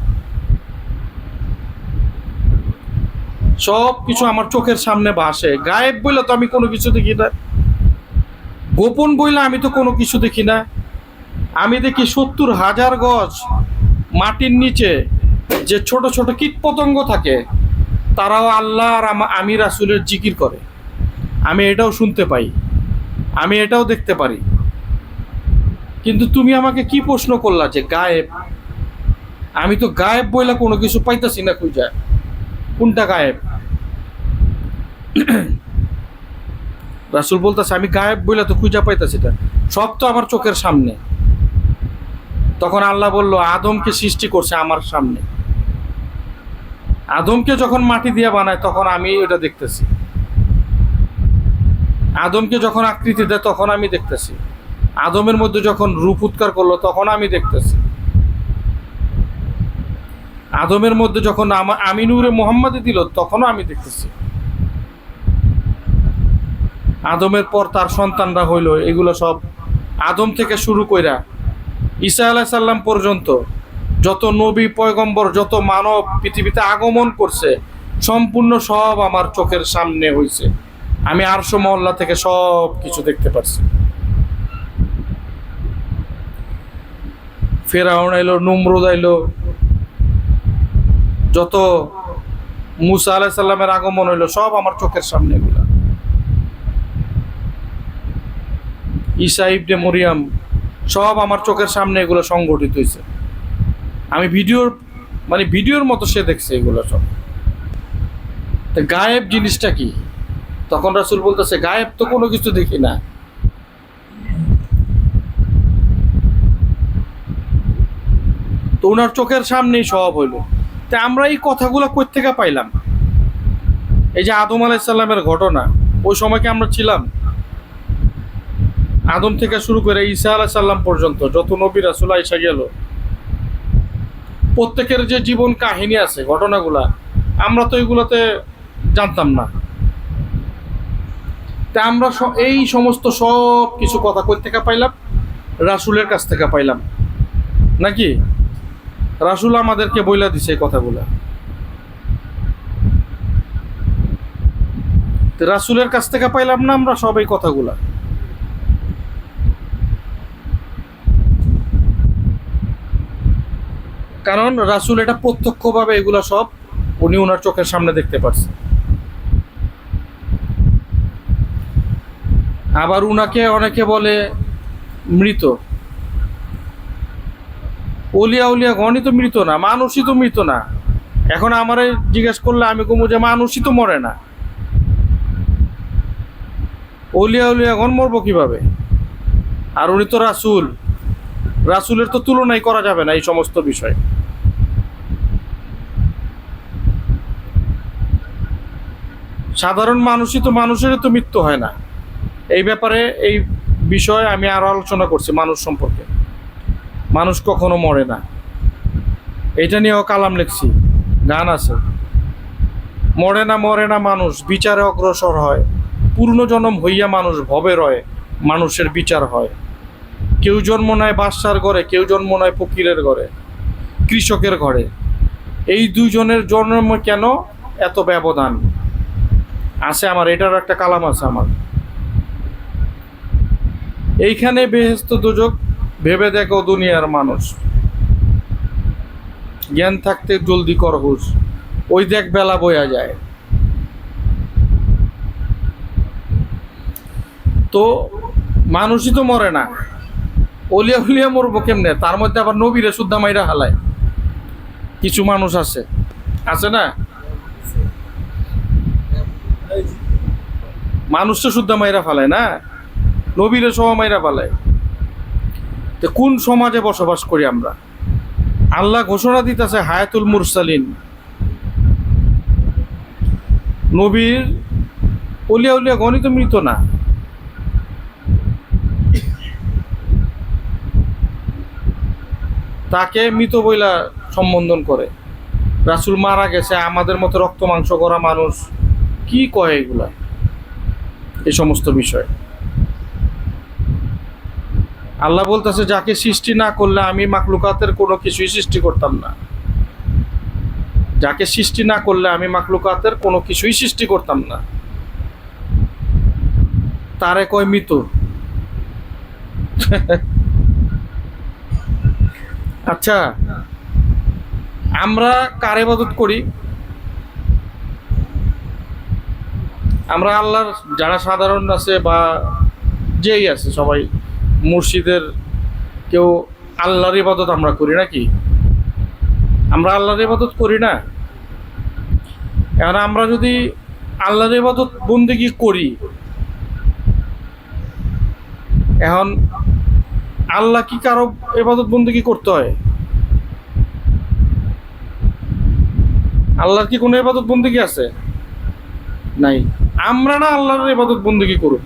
সব কিছু আমার চোখের সামনে ভাসে। গায়েব বইলে তো আমি কোনো কিছু দেখি না, গোপন বইলে আমি তো কোনো কিছু দেখি না। আমি দেখি ৭০,০০০ গজ মাটির নিচে যে ছোট ছোট কীট পতঙ্গ থাকে তারাও আল্লাহ আর আমি রাসূলের জিকির করে। আমি এটাও শুনতে পাই, আমি এটাও দেখতে পারি। কিন্তু তুমি আমাকে কি প্রশ্ন করলা যে গায়েব? আমি তো গায়েব বইলা কোনো কিছু পাইতাছি না খুঁজা। কোনটা গায়েব? রাসূল বলতেছে আমি গায়েব বইলা তো খুঁজা পাইতাছি না, সব তো আমার চোখের সামনে। তখন আল্লাহ বলল আদমকে সৃষ্টি করছে আমার সামনে। আদমকে যখন মাটি দিয়ে বানায় তখন আমি ওটা দেখতেছি। আদমকে যখন আকৃতি দেয় তখন আমি দেখতেছি। আদমের মধ্যে যখন রূপ উৎকার করলো তখন আমি দেখতেছি। আদমের মধ্যে যখন আমি নূরে মুহাম্মাদে দিল তখনও আমি দেখতেছি। আদমের পর তার সন্তানরা হইল, এগুলো সব আদম থেকে শুরু কইরা ঈসা আলাইহিস সালাম পর্যন্ত যত নবী পয়গম্বর যত মানব পৃথিবীতে আগমন করছে সম্পূর্ণ সব আমার চোখের সামনে হয়েছে। আমি আরশ মহল্লা থেকে সব কিছু দেখতে পারছি। ফেরাউন আইলো, নমরুদ আইলো, যত মুসা আলাইহিস সালামের আগমন হইলো সব আমার চোখের সামনে। এগুলা ঈসা ইবনে মরিয়ম সব আমার চোখের সামনে এগুলো সংগঠিত হয়েছে। আমি ভিডিওর মতো সে দেখছে এগুলো সব। গায়েব জিনিসটা কি? তখন রাসূল বলতেছে গায়েব তো কোনো কিছু দেখি না। তো ওনার চোখের সামনেই সব হইলো। তা আমরা এই কথাগুলো কই থেকে পাইলাম? এই যে আদম আলাইহিস সালামের ঘটনা, ওই সময়কে আমরা ছিলাম? আদম থেকে শুরু করে ঈসা আলাইহিস সালাম পর্যন্ত যত নবী রাসূল আইসা গেল, প্রত্যেকের যে জীবন কাহিনী আছে, ঘটনাগুলা আমরা তো এগুলোতে জানতাম না। তা আমরা এই সমস্ত সব কিছু কথা কই থেকে পাইলাম? রাসূলের কাছ থেকে পাইলাম নাকি? রাসূল আমাদেরকে বইলা দিছে এই কথাগুলা। রাসূলের কাছ থেকে পাইলাম না আমরা সব এই কথাগুলা? কারণ রাসূল এটা প্রত্যক্ষভাবে এগুলা সব উনি ওনার চোখের সামনে দেখতে পারছে। আবার উনাকে অনেকে বলে মৃত। উলিয়া গণই তো মৃত না, মানুষই তো মৃত না। এখন আমারে জিজ্ঞেস করলে আমি কমু যে মানুষই তো মরে না, উলিয়া গণ মরবো কিভাবে? আর উনি তো রাসূল, রাসূলের তো তুলনাই করা যাবে না এই সমস্ত বিষয়। সাধারণ মানুষই তো, মানুষেরই তো মৃত্যু হয় না। এই ব্যাপারে এই বিষয়ে আমি আরো আলোচনা করছি মানুষ সম্পর্কে। মানুষ কখনো মরে না, এটা নিয়েও কালাম লিখছি, গান আছে। মরে না মানুষ, বিচারে অগ্রসর হয়। পূর্ণ জন্ম হইয়া মানুষ ভবে রয়, মানুষের বিচার হয়। কেউ জন্ম নেয় বাদশার ঘরে, কেউ জন্ম নেয় ফকিরের ঘরে, কৃষকের ঘরে। এই দুইজনের জন্ম কেন এত ব্যবধান আছে? আমার এটার একটা কালাম আছে আমার। এইখানে বেহেশত দোজখ ভেবে দেখো দুনিয়ার মানুষ, জ্ঞান থাকতে জলদি কর হুশ, ওই দেখ বেলা বয়া যায়। তো মানুষই তো মরে না, উলিয়া মরবো কেমনে? তার মধ্যে আবার নবীরে সুদ্ধা মাইরা হালায় কিছু মানুষ আছে, আছে না? মানুষ তো শুদ্ধা মাইরা ফালায় না, নবীরে সহ মাইরা ফালায়। তো কোন সমাজে বসবাস করি আমরা? আল্লাহ ঘোষণা দিতেছে হায়াতুল মুরসালিন, নবীর উলিয়া গণিত মৃত না। তাকে মৃত বইলা সম্বোধন করে। রাসূল মারা গেছে, আমাদের মতো রক্ত মাংস করা মানুষ কি কয় এগুলা? এই সমস্ত বিষয় আল্লাহ বলতেছে যাকে সৃষ্টি না করলে আমি মাখলুকাতের কোনো কিছুই সৃষ্টি করতাম না। যাকে সৃষ্টি না করলে আমি মাখলুকাতের কোনো কিছুই সৃষ্টি করতাম না। তারে কয় মৃত। আচ্ছা, আমরা কার ইবাদত করি? আমরা আল্লাহর যারা সাধারণ আছে বা যেই আছে সবাই মুর্শিদের কেউ আল্লাহর ইবাদত আমরা করি নাকি? আমরা আল্লাহর ইবাদত করি না। এখন আমরা যদি আল্লাহর ইবাদত বন্দেগী করি, এখন আল্লাহ কি কারো ইবাদত বন্দেগী করতে হয়? আল্লাহর কি কোনো ইবাদত বন্দেগী আছে? নাই। আমরা না আল্লাহর ইবাদত বন্দেগী করব।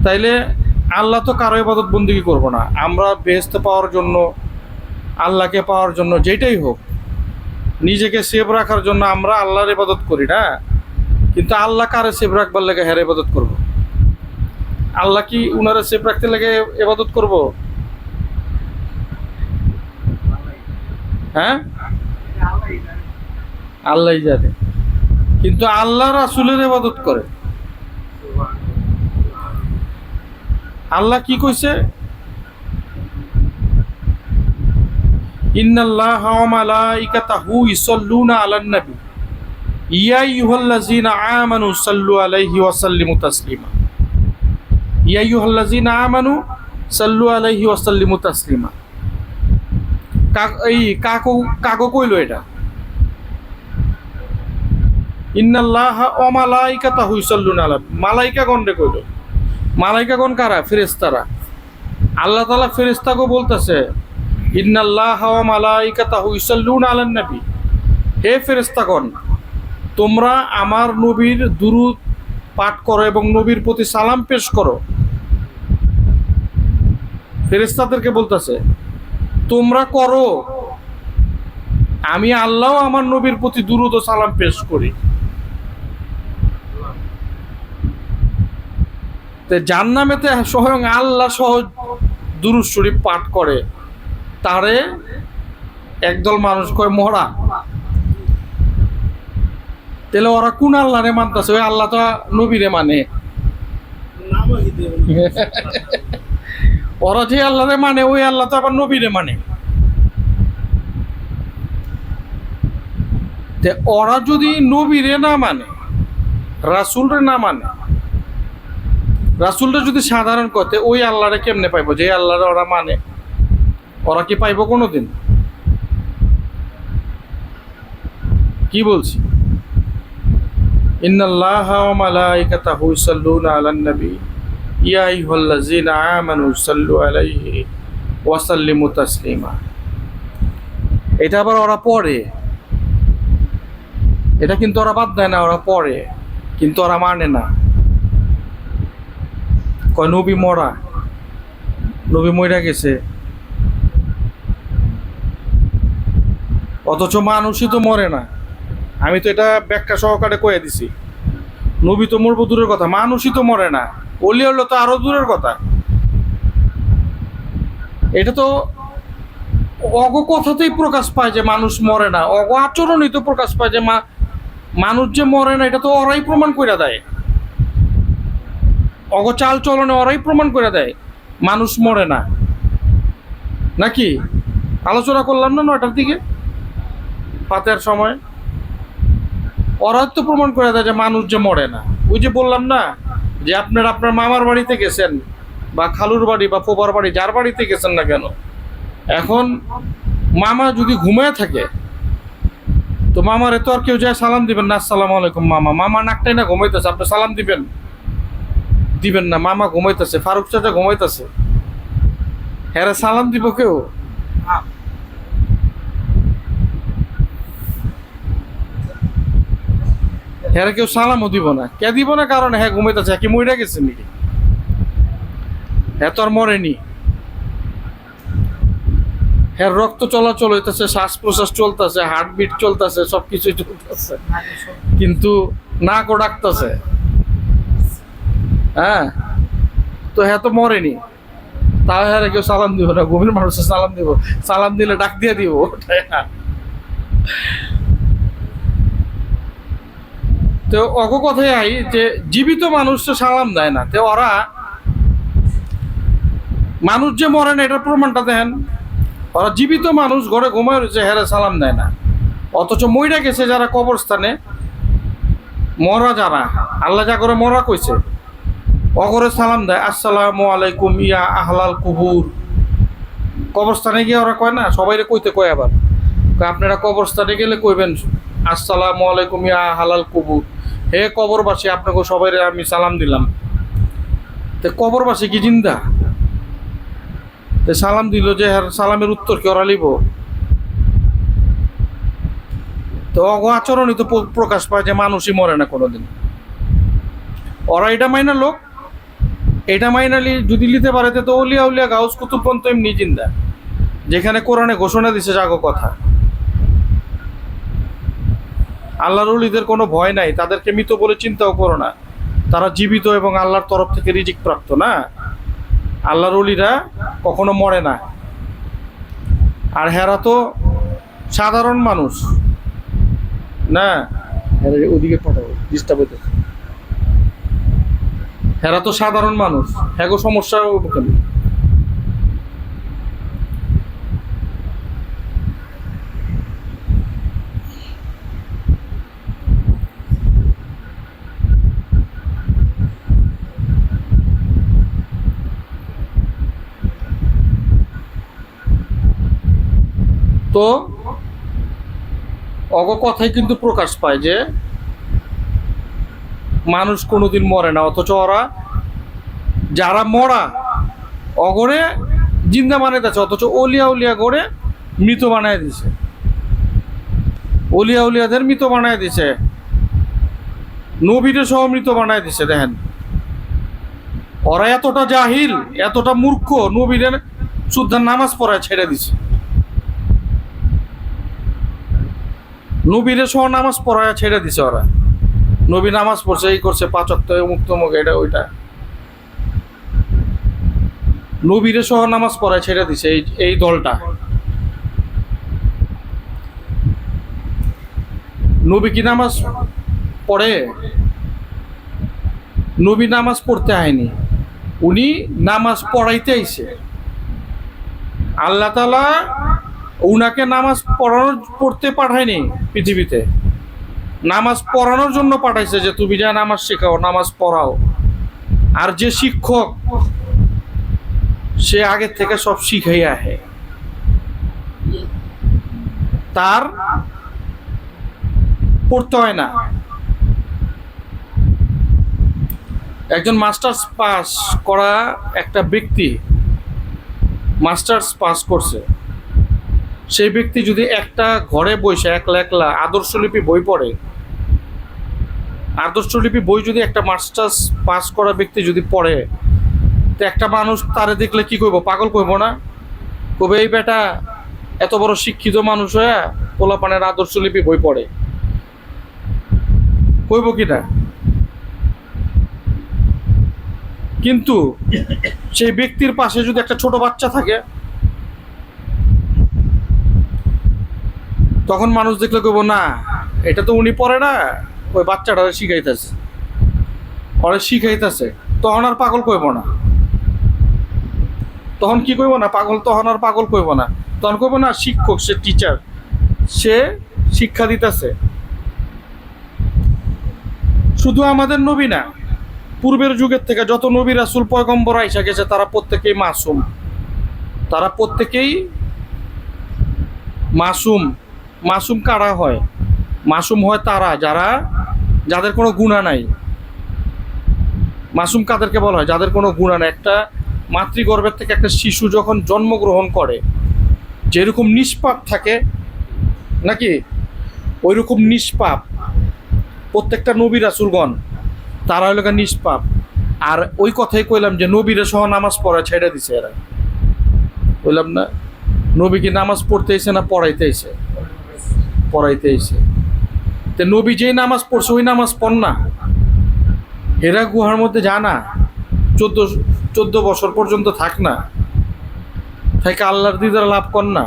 তাইলে আল্লাহ তো কারো ইবাদত বন্দেগী করব না। আমরা বেহেশত পাওয়ার জন্য, আল্লাহকে পাওয়ার জন্য, যেটাই হোক, নিজেকে সেভ রাখার জন্য আমরা আল্লাহর ইবাদত করি না। কিন্তু আল্লাহ কারে সেভ রাখবার লেগে হের ইবাদত করব? আল্লাহ কি উনারে সেভ রাখতে লেগে ইবাদত করব? হ্যাঁ, আল্লাহই জানে। কিন্তু আল্লাহ রাসূলের ইবাদত করে। আল্লাহ কি কইছে? ইন্নাল্লাহা ওয়া মালাইকাতাহু ইউসাল্লুনা আলান নবী ইয়া আইয়ুহাল্লাযীনা আমানু সাল্লু আলাইহি ওয়া সাল্লিমু তাসলিমা। ইয়া আইয়ুহাল্লাযীনা আমানু সাল্লু আলাইহি ওয়া সাল্লিমু তাসলিমা। কাকো কইলো এটা? ইন্নাল্লাহা ওয়া মালাইকাতাহু ইউসাল্লুনা আলা, মালাইকাগণরে কইলো। মালাইকাগণ কারা? ফেরেশতারা। আল্লাহ তাআলা ফেরেশতাকে বলতেছে ইন্নাল্লাহা ওয়া মালাইকাতাহু ইউসাল্লুনা আলান নবী, হে ফেরেশতাগণ, তোমরা আমার নবীর দুরূদ পাঠ করো এবং নবীর প্রতি সালাম পেশ করো। ফেরেশতাদেরকে বলতেছে তোমরা করো, আমি আল্লাহ আমার নবীর প্রতি দুরূদ ও সালাম পেশ করি। জান্নামেতে স্বয়ং আল্লাহ সহ দুরূদ শরীফ পাঠ করে, তারে একদল মানুষ কয় মরা। তাহলে ওরা কোন আল্লাহরে মানতেছে? ওই আল্লাহ তো নবীরে মানে। ওরা যে আল্লাহরে মানে ওই আল্লাহ তো আবার নবীরে মানে। ওরা যদি নবীরে না মানে, রাসূলরে না মানে, রাসূলরে যদি সাধারণ করতে, ওই আল্লাহরে কেমনে পাইবো যে আল্লাহরে ওরা মানে? ওরা কি পাইবো কোনোদিন? কি বলছি? ইন্নাল্লাহা ওয়া মালাইকাতাহু ইউসাল্লুনা আলান নবী ইয়া আইয়ুহাল্লাযীনা আমানু সাল্লু আলাইহি ওয়া সাল্লিমু তাসলিমা। এটা আবার ওরা পড়ে, এটা কিন্তু ওরা বাদ দেয় না, ওরা পড়ে, কিন্তু ওরা মানে না। কয় নবী মরা, নবী মইরা গেছে। অথচ মানুষই তো মরে না। আমি তো এটা ব্যাখ্যা সহকারে কয়ে দিছি। নবী তো মরবো দূরের কথা, মানুষই তো মরে না। ওলি হলো তো আরো দূরের কথা। এটা তো অগ কথাতেই প্রকাশ পায় যে মানুষ মরে না, অগ আচরণই তো প্রকাশ পায় যে মানুষ যে মরে না, এটা তো ওরাই প্রমাণ করে দেয়। অগ চাল চলনে ওরাই প্রমাণ করে দেয় মানুষ মরে না। নাকি আলোচনা করলাম না 9টার দিকে ফাতেহার সময়? ওরা তো প্রমাণ করে দেয় যে মানুষ যে মরে না। ওই যে বললাম না যে আপনার মামার বাড়িতে গেছেন বা খালুর বাড়ি বা ফুফার বাড়ি, যার বাড়িতে গেছেন না কেন, এখন মামা যদি ঘুমায় থাকে তো মামারে তো আর কেউ যায় সালাম দিবেন না, আসসালামু আলাইকুম মামা। মামা নাকটাই না ঘুমাইতেছে, আপনি সালাম দিবেন? দিবেন না। মামা ঘুমাইতেছে, ফারুক চাচা ঘুমাইতেছে, হ্যাঁ সালাম দিব কেউ? হ্যাঁ কেউ সালামও দিব না। কে দিব না? কারণ হ্যাঁ ঘুমাইতেছে। কি মইরা গেছে নাকি? হ্যাঁ তো আর মরেনি। হ্যাঁ রক্ত চলাচল হইতেছে, শ্বাস প্রশ্বাস চলতেছে, হার্টবিট চলতেছে, সবকিছু চলতেছে, কিন্তু নাকও ডাকতেছে। হ্যাঁ তো হ্যাঁ তো মরেনি, তাও হ্যাঁ কেউ সালাম দিব না। গভীর মানুষের সালাম দিব? সালাম দিলে ডাক দিয়ে দিব। তো অগ কথায় আই যে জীবিত মানুষ তো সালাম দেয় না। তো ওরা মানুষ যে মরে না এটার প্রমাণটা দেন। ওরা জীবিত মানুষ ঘরে ঘুমায় রয়েছে, হেরে সালাম দেয় না। অথচ মইরা গেছে যারা কবরস্থানে, মরা যারা, আল্লাহ যা করে মরা কইছে, অগরে সালাম দেয়, আসসালামু আলাইকুম ইয়া আহলাল কুবুর। কবরস্থানে গিয়ে ওরা কয় না, সবাইরে কইতে কয় আবার, আপনারা কবরস্থানে গেলে কইবেন আসসালামু আলাইকুম ইয়া আহলাল কুবুর, হে কবরবাসী আপনাকে সবাইরে আমি সালাম দিলাম। তো কবরবাসী কি জিন্দা? তো সালাম দিল যে সালামের উত্তর কি ওরা লিব? তো অগ আচরণই তো প্রকাশ পায় যে মানুষই মরে না কোনোদিন। ওরা এটা মাইনা লোক, এটা মাইনালি যদি নিতে পারে তো উলিয়া উলিয়া গাউস কুতুব পর্যন্ত এমনি জিন্দা, যেখানে কোরআনে ঘোষণা দিছে জাগো কথা। আল্লাহর ওলিদের কোনো ভয় নাই, তাদেরকে মৃত বলে চিন্তাও করো না, তারা জীবিত এবং আল্লাহর তরফ থেকে রিজিক প্রাপ্ত না। আল্লাহর ওলিরা কখনো মরে না। আর হেরা তো সাধারণ মানুষ না, ওদিকে পাঠাবো ডিস্টার্ব হইতে। হেরা তো সাধারণ মানুষ, হ্যাগো সমস্যা কেন? তো অগ কথাই কিন্তু প্রকাশ পায় যে মানুষ কোনোদিন মরে না, অথচ ওরা যারা মরা অগরে জিন্দা বানাইতেছে, অথচ অলিয়া উলিয়া গড়ে মৃত বানায় দিছে, অলিয়া উলিয়াদের মৃত বানায় দিছে, নবীরে সহ মৃত বানায় দিছে। দেখেন ওরা এতটা জাহিল, এতটা মূর্খ, নবীদের শুদ্ধ নামাজ পড়ায় ছেড়ে দিছে, নবীরে সহ নামাজ পড়ায় ছেড়ে দিছে। ওরা নবী নামাজ পড়ছে, এই করছে, পাঁচ ওয়াক্ত মুক্ত মুখ, এটা ওইটা, নবীরে সহ নামাজ পড়ায় ছেড়ে দিছে এই দলটা। নবী কি নামাজ পড়ে? নবী নামাজ পড়তে আয়নি, উনি নামাজ পড়াইতে আইছে। আল্লাহ তাআলা উনাকে নামাজ পড়তে পাঠায়নি পৃথিবীতে, নামাজ পড়ানোর জন্য পাঠাইছে, যে তুমি যা নামাজ শেখাও, নামাজ পড়াও। আর যে শিক্ষক, সে আগের থেকে সব শিখাই আহে, তার পড়তে হয় না। একজন মাস্টার্স পাস করা একটা ব্যক্তি, মাস্টার্স পাস করছে, সেই ব্যক্তি যদি একটা ঘরে বসে একলা একলা আদর্শলিপি বই পড়ে, আদর্শলিপি বই যদি একটা মাস্টার্স পাস করা ব্যক্তি যদি পড়ে, তো একটা মানুষ তারে দেখলে কি কইব? পাগল কইব না? কবে এই বেটা এত বড় শিক্ষিত মানুষ হয়ে পোলাপানের আদর্শলিপি বই পড়ে, কইব কি না? কিন্তু সেই ব্যক্তির পাশে যদি একটা ছোট বাচ্চা থাকে, তখন মানুষ দেখলে কইব না, এটা তো উনি পড়ে না, ওই বাচ্চাটা শিখাইতেছে, ওরা শিখাইতেছে। তখন আর পাগল কইব না, তখন কি কইব না? পাগল তখন আর পাগল কইব না, তখন কইব না শিক্ষক, সে টিচার, সে শিক্ষা দিতেছে। শুধু আমাদের নবী না, পূর্বের যুগের থেকে যত নবী রাসূল পয়গম্বর আইসা গেছে, তারা প্রত্যেকেই মাসুম, তারা প্রত্যেকেই মাসুম। মাসুম কারা হয়? মাসুম হয় তারা যাদের কোনো গুনাহ নাই। মাসুম কাদেরকে বলা হয়? যাদের কোনো গুনাহ নাই। একটা মাতৃগর্ভের থেকে একটা শিশু যখন জন্মগ্রহণ করে, যেরকম নিষ্পাপ থাকে নাকি, ওইরকম নিষ্পাপ প্রত্যেকটা নবী রাসূলগণ, তারা হলো নিষ্পাপ। আর ওই কথাই কইলাম যে নবীরে সহ নামাজ পড়া ছেড়ে দিছে এরা, বললাম না? নবী কি নামাজ পড়তে এসে না পড়াইতে এসে? পড়াইতে এসে। তো নবী যেই নামাজ পড়ছে ওই নামাজ পড় না, এরা গুহার মধ্যে যা না, 14 বছর পর্যন্ত থাক না, থেকে আল্লাহর দিদার লাভ কর না,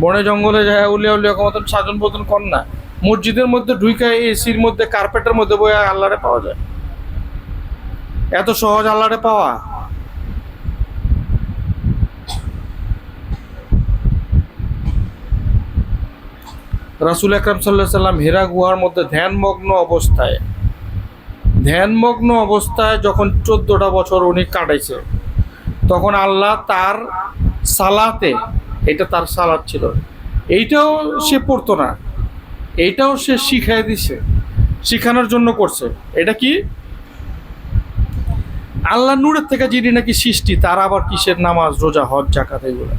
বনে জঙ্গলে যায় উলিয়া উলিয়া মতন সাজন বদন কর না, মসজিদের মধ্যে ঢুইকা এসির মধ্যে কার্পেটের মধ্যে বয়ে আল্লাহরে পাওয়া যায়। এত সহজ আল্লাহরে পাওয়া? রাসূল আকরাম সাল্লাল্লাহু আলাইহি সাল্লাম হেরা গুহার মধ্যে ধ্যানমগ্ন অবস্থায় যখন 14টা বছর উনি কাটাইছে, তখন আল্লাহ তার সালাতে, এটা তার সালাত ছিল, এইটাও সে পড়তো না, এইটাও সে শিখাই দিছে, শিখানোর জন্য করছে। এটা কি? আল্লাহ নূরের থেকে যিনি নাকি সৃষ্টি, তার আবার কিসের নামাজ, রোজা, হজ, জাকাত এগুলো?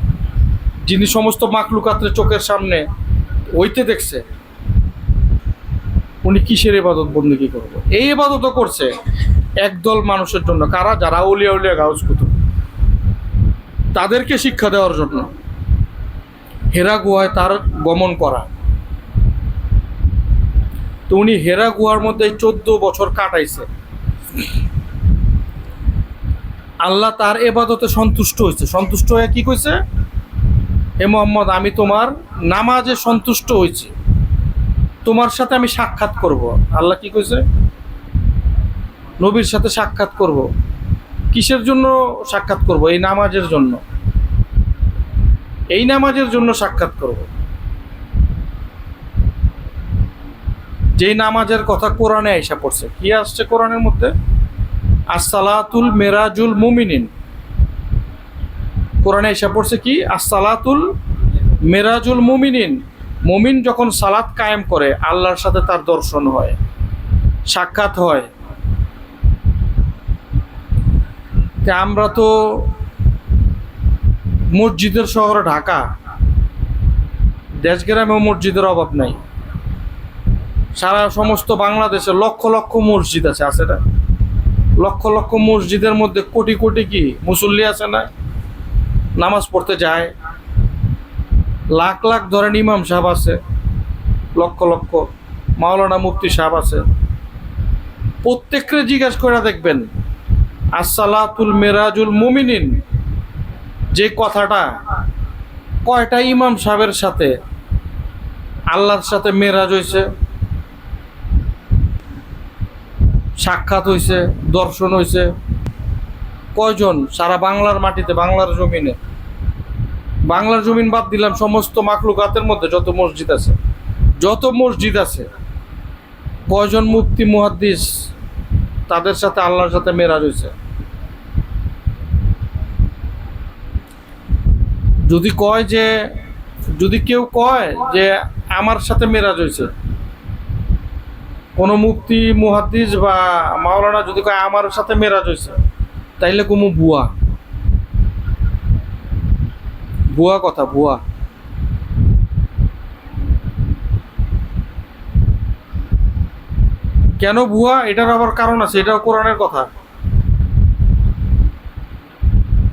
যিনি সমস্ত মাখলুকাতের চোখের সামনে হইতে দেখছে, উনি কিসের ইবাদত বন্দেগী করবে? এই ইবাদতও করছে একদল মানুষের জন্য। কারা? যারা আউলিয়া উলিয়া গাউস কুতুব, তাদেরকে শিক্ষা দেওয়ার জন্য হেরা গুহায় তার গমন করা। তো উনি হেরা গুহার মধ্যে 14 বছর কাটাইছে। আল্লাহ তার ইবাদতে সন্তুষ্ট হয়েছে। সন্তুষ্ট হয়ে কি কইছে? হে মুহাম্মদ, আমি তোমার নামাজে সন্তুষ্ট হয়েছি, তোমার সাথে আমি সাক্ষাৎ করব। আল্লাহ কি কইছে? নবীর সাথে সাক্ষাৎ করব। কিসের জন্য সাক্ষাৎ করব? এই নামাজের জন্য। এই নামাজের জন্য সাক্ষাৎ করব, যেই নামাজের কথা কোরআনে আইসা পড়ছে। কি আসছে কোরআনের মধ্যে? আসসালাতুল মেরাজুল মুমিনিন। কোরআনে আইসা পড়ছে কি? আসসালাতুল মেরাজুল মুমিনিন। মুমিন যখন সালাত কায়েম করে, আল্লাহর সাথে তার দর্শন হয়, সাক্ষাৎ হয়। আমরা তো মসজিদের শহর ঢাকা, দেশগ্রামেও মসজিদের অভাব নাই। সারা সমস্ত বাংলাদেশে লক্ষ লক্ষ মসজিদ আছে না? লক্ষ লক্ষ মসজিদের মধ্যে কোটি কোটি কি মুসল্লি আছে না? নামাজ পড়তে যায়। লাখ লাখ ধরেন ইমাম সাহেব আছে, লক্ষ লক্ষ মাওলানা মুফতি সাহেব আছে। প্রত্যেককে জিজ্ঞাসা করে দেখবেন, আসসালাতুল মেরাজুল মুমিনিন যে কথাটা, কয়টা ইমাম সাহেবের সাথে আল্লাহর সাথে মেরাজ হয়েছে, সাক্ষাৎ হয়েছে, দর্শন হয়েছে? কয়জন? সারা বাংলার মাটিতে, বাংলার জমিনে, বাংলার জমিন বাদ দিলাম, সমস্ত মাখলুকাতের মধ্যে যত মসজিদ আছে, কয়জন মুফতি মুহাদ্দিস তাদের সাথে আল্লাহর সাথে মেরাজ হয়েছে? যদি কেউ কয় যে আমার সাথে মেরাজ হয়েছে, কোনো মুফতি মুহাদ্দিস বা মাওলানা যদি কয় আমার সাথে মেরাজ হয়েছে, তাইলে কোনো ভুয়া কথা, ভুয়া। কেন ভুয়া? এটার আবার কারণ আছে, এটাও কোরআনের কথা।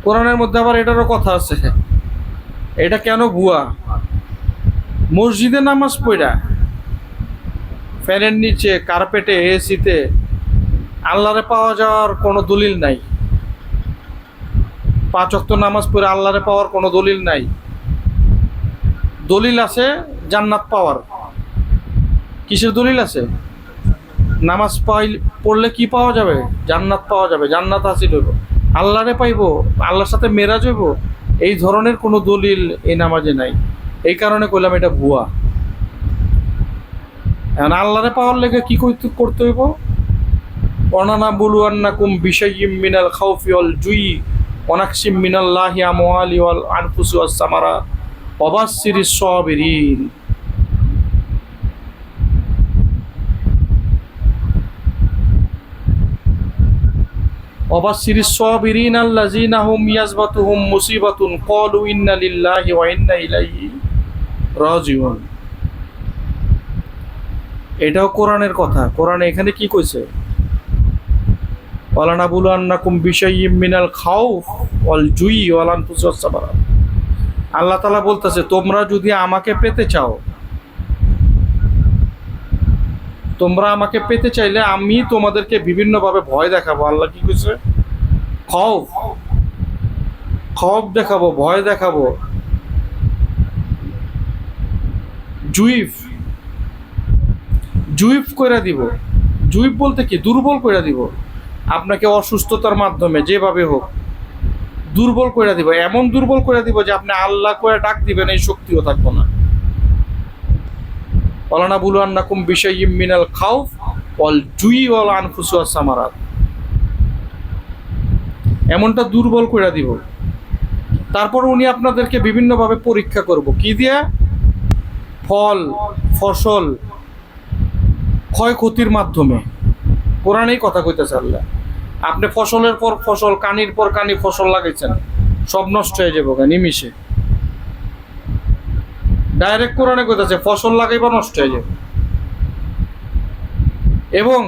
কোরআনের মধ্যে আবার এটারও কথা আছে। এটা কেন ভুয়া? মসজিদে নামাজ পড়া, ফ্যানের নিচে, কার্পেটে, এসিতে আল্লাহরে পাওয়া যাওয়ার কোনো দলিল নাই। 5 ওয়াক্ত নামাজ পড়ে আল্লাহরে পাওয়ার কোনো দলিল নাই। দলিল আছে জান্নাত পাওয়ার। কিসের দলিল আছে? নামাজ পড়লে কি পাওয়া যাবে? জান্নাত পাওয়া যাবে, জান্নাত হাসিল হইব, আল্লাহরে পাইব, আল্লাহর সাথে মেরাজ হইব। এই ধরনের কোনো দলিল এই নামাজে নাই। এই কারণে কইলাম এটা ভুয়া। এখন আল্লাহরে পাওয়ার লেগে কি করতে হইব? অনানা বুলুয়ান্নাকুম বিশাইয়্যিম মিনাল খাউফি ওয়াল জুই ওয়া নাকসিম মিনাল্লাহি আমওয়ালি ওয়াল আনফুসি ওয়াস সামারাত ওয়া বাশশিরিস সাবিরিন। ওয়াবাশশিরিস সাবিরিন আল্লাযিনা হুম ইয়াসবাতুহুম মুসিবাতুন ক্বালু ইন্না লিল্লাহি ওয়া ইন্না ইলাইহি রাজিউন। এটাও কোরআনের কথা। কোরআনে এখানে কি কইছে? ওয়ালানাবুলুন্নাকুম বিশাইয়্যিম মিনাল খাউফ ওয়াল জুই ওয়াল আনফুসি ওয়াস সামারাত। আল্লাহ তাআলা বলতেছে, তোমরা যদি আমাকে পেতে চাও, তোমরা আমাকে পেতে চাইলে আমি তোমাদেরকে বিভিন্নভাবে ভয় দেখাবো। আল্লাহ কি কইছে? খৌফ দেখাবো, ভয় দেখাবো। জুইফ কইরা দিব। জুইফ বলতে কি? দুর্বল কইরা দিব। আপনাকে অসুস্থতার মাধ্যমে যেভাবে হোক দুর্বল কইরা দিব। এমন দুর্বল কইরা দিব যে আপনি আল্লাহ কইরা ডাক দিবেন, এই শক্তিও থাকবো না। ওয়ালানাবুলুয়ান্নাকুম বিশাইয়্যিম মিনাল খাউফ ওয়াল জুই ওয়াল আনফুসি ওয়াস সামারাত। এমনটা দুর্বল করে দিব। তারপর উনি আপনাদেরকে বিভিন্নভাবে পরীক্ষা করব, কি দিয়া? ফল, ফসল ক্ষয়ক্ষতির মাধ্যমে। কোরআনেই কথা কইতেছে আল্লাহ। আপনি ফসলের পর ফসল, কানির পর কানি ফসল লাগাইছেন, সব নষ্ট হয়ে যাবো নিমিষে। ডাইরেক্ট কোরআনে কইতেছে ফসল লাগাইবা নষ্ট হয়ে যাবে। এবং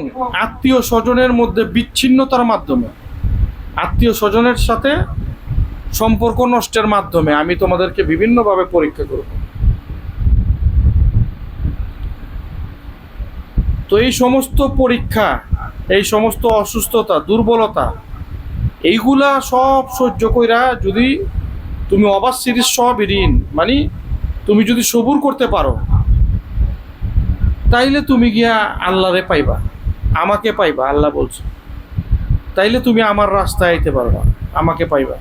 আত্মীয় স্বজনের মধ্যে বিচ্ছিন্নতার মাধ্যমে, আত্মীয় স্বজনের সাথে সম্পর্ক নষ্টের মাধ্যমে আমি তোমাদেরকে বিভিন্নভাবে পরীক্ষা করব। তো এই সমস্ত পরীক্ষা, এই সমস্ত অসুস্থতা, দুর্বলতা, এইগুলা সব সহ্য কইরা যদি তুমি অবাস সিরিজ সব ঋণ মানে তুমি যদি সবুর করতে পারো, তাইলে তুমি গিয়া আল্লাহরে পাইবা, আমাকে পাইবা। আল্লাহ বলছে তাইলে তুমি আমার রাস্তায় আইতে পারবা, আমাকে পাইবা।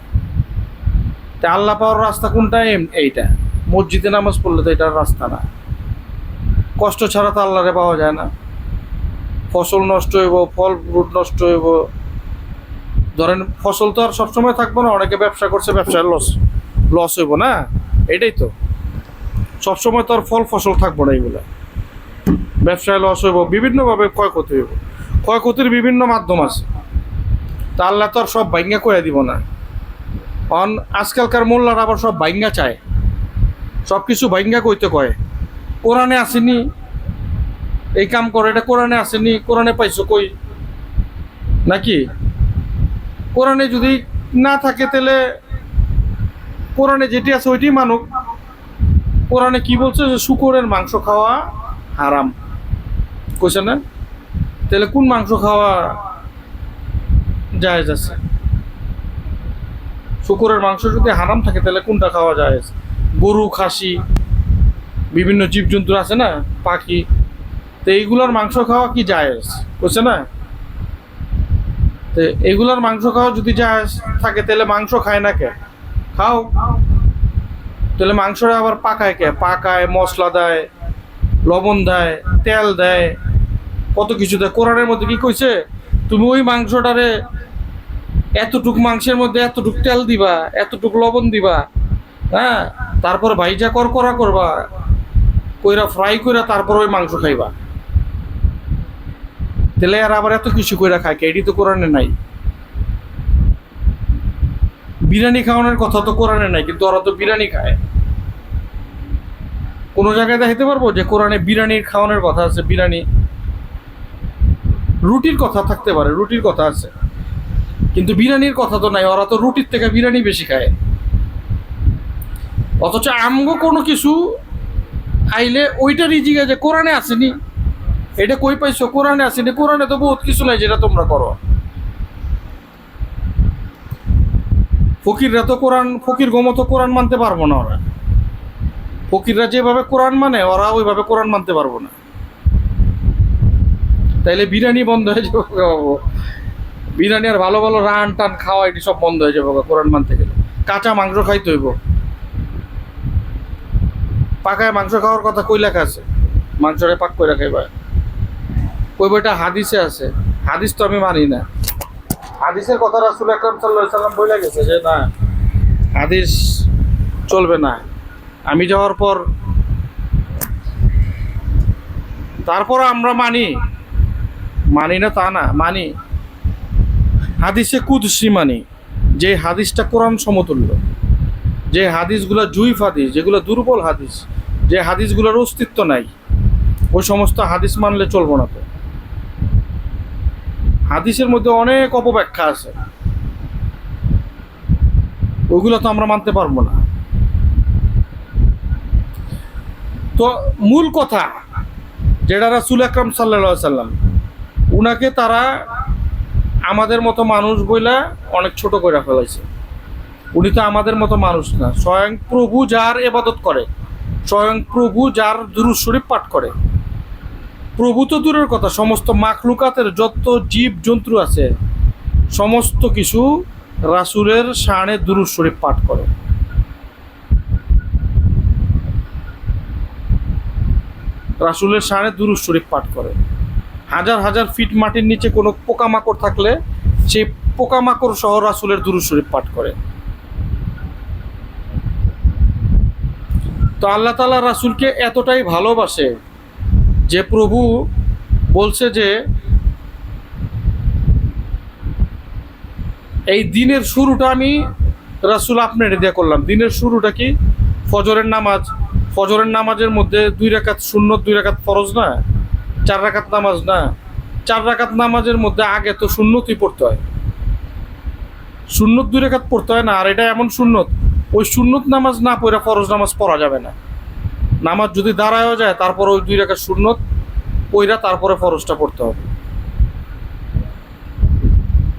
তা আল্লাহ পাওয়ার রাস্তা কোনটা? এইটা। মসজিদে নামাজ পড়লে তো এটার রাস্তা না। কষ্ট ছাড়া তো আল্লাহরে পাওয়া যায় না। ফসল নষ্ট হইব, ফল ফ্রুট নষ্ট হইব। ধরেন ফসল তো আর সবসময় থাকবো না। অনেকে ব্যবসা করছে, ব্যবসায় লস হইব না, এটাই তো। সবসময় তো আর ফল ফসল থাকবো না, এইগুলা ব্যবসায় লস হইব, বিভিন্নভাবে ক্ষয়ক্ষতি হইব। ক্ষয়ক্ষতির বিভিন্ন মাধ্যম আছে, তা আল্লাহ তো আর সব ভাঙ্গা করে দিব না। আজকালকার মোল্লার আবার সব ভাঙ্গা চায়, সব কিছু ভাঙ্গা কইতে কয়। কোরআনে আসেনি এই কাম করে, এটা কোরআনে আসেনি, কোরআনে পাইছো কই? নাকি কোরআনে যদি না থাকে তাহলে কোরআনে যেটি আছে ওইটি মানুক। কোরআনে কি বলছে? যে শূকরের মাংস খাওয়া হারাম কইছে না? তাহলে কোন মাংস খাওয়া জায়েজ আছে? শূকরের মাংস যদি হারাম থাকে তাহলে কোনটা খাওয়া জায়েজ? গরু, খাসি, বিভিন্ন জীবজন্তু আছে না, পাখি, তো এইগুলার মাংস খাওয়া কি জায়েজ? কইছে না? তো এইগুলার মাংস খাওয়া যদি জায়েজ থাকে তাহলে মাংস খায় না কে? খাও। তাহলে মাংসটা আবার পাকায় কে? পাকায়, মশলা দেয়, লবণ দেয়, তেল দেয়, কত কিছু দেয়। কোরআনের মধ্যে কি কইছে? তুমি ওই মাংসটারে এতটুক মাংসের মধ্যে এতটুক তেল দিবা, এতটুক লবণ দিবা, হ্যাঁ, তারপর ভাইজা করা করবা, কইরা ফ্রাই কইরা তারপর ওই মাংস খাইবা। তাহলে আর আবার এত কিছু কইরা খায় কে? এটি তো কোরআনে নাই। বিরিয়ানি খাওয়ানোর কথা তো কোরআনে নাই, কিন্তু ওরা তো বিরিয়ানি খায়। কোনো জায়গায় দেখাইতে পারবো যে কোরআনে বিরিয়ানির খাওয়ানোর কথা আছে? বিরিয়ানি, রুটির কথা থাকতে পারে, রুটির কথা আছে, কিন্তু বিরিয়ানির কথা তো নাই। ওরা তো রুটির থেকে বিরিয়ানি বেশি খায়। অথচ আমগো কোনো কিছু আইলে ওইটা রিজিকে যে কোরআনে আসেনি, এটা কই পাইছো? কোরআনে আসেনি। কোরআনে তো বহুত কিছু নাই যেটা তোমরা করো। ফকিররা তো কোরআন, ফকির গমতো কোরআন মানতে পারবো না। ওরা ফকিররা যেভাবে কোরআন মানে ওরা ওইভাবে কোরআন মানতে পারবো না। তাইলে বিরিয়ানি বন্ধ হয়ে যাবে, বিরিয়ানি আর ভালো ভালো রান টান খাওয়া এটি সব বন্ধ হয়ে যাবে কোরআন মানতে গেলে। কাঁচা মাংস খাইতে হইব। পাকায় মাংস খাওয়ার কথা কই লেখা আছে? মাংসটা পাক করে খাইবা, কই বইটা হাদিসে আছে? হাদিস তো আমি মানি না। হাদিসের কথা রাসূল আকরাম সাল্লাল্লাহু আলাইহি সাল্লাম বলে গেছে যে না, হাদিস চলবে না। আমি যাওয়ার পর তারপর আমরা মানি না তা না, মানি। হাদিসে কুদসি মানি, যে হাদিসটা কোরআন সমতুল্য, যে হাদিসগুলো জুইফ হাদিস, যেগুলো দুর্বল হাদিস, যে হাদিসগুলোর অস্তিত্ব নাই, ওই সমস্ত হাদিস মানলে চলবো না। তো হাদিসের মধ্যে অনেক অপব্যাখ্যা আছে, ওইগুলো তো আমরা মানতে পারবো না। তো মূল কথা যেটা রাসূল আকরাম সাল্লাল্লাহু আলাইহি সাল্লাম, উনাকে তারা আমাদের মতো মানুষ বইলা অনেক ছোট করে ফেলাইছে। উনি তো আমাদের মতো মানুষ না। স্বয়ং প্রভু যার ইবাদত করে, স্বয়ং প্রভু যার দুরূদ শরীফ পাঠ করে, প্রভু তো দূরের কথা, সমস্ত মাখলুকাতের যত জীব জন্তু আছে সমস্ত কিছু রাসূলের শানে দুরূদ শরীফ পাঠ করে। রাসূলের শানে দুরূদ শরীফ পাঠ করে। হাজার হাজার ফিট মাটির নিচে কোনো পোকামাকড় থাকলে সেই পোকামাকড় সহ রাসূলের দুরূদ শরীফ পাঠ করে। তো আল্লাহ তাআলা রাসূলকে এতটাই ভালোবাসে যে প্রভু বলছে যে এই দিনের শুরুটা আমি রাসূল আপনার দিয়ে করলাম। দিনের শুরুটা কি? ফজরের নামাজ। ফজরের নামাজের মধ্যে 2 রাকাত সুন্নত, 2 রাকাত ফরজ না, 4 রাকাত নামাজ না। 4 রাকাত নামাজের মধ্যে আগে তো সুন্নতই পড়তে হয়, সুন্নত 2 রাকাত পড়তে হয় না। আর এটা এমন সুন্নত, ওই সুন্নত নামাজ না পড়ে ফরজ নামাজ পড়া যাবে না। নামাজ যদি দাঁড়ায়ও যায় তারপর ওই 2 রাকাত সুন্নত পড়া তারপরে ফরজটা পড়তে হবে।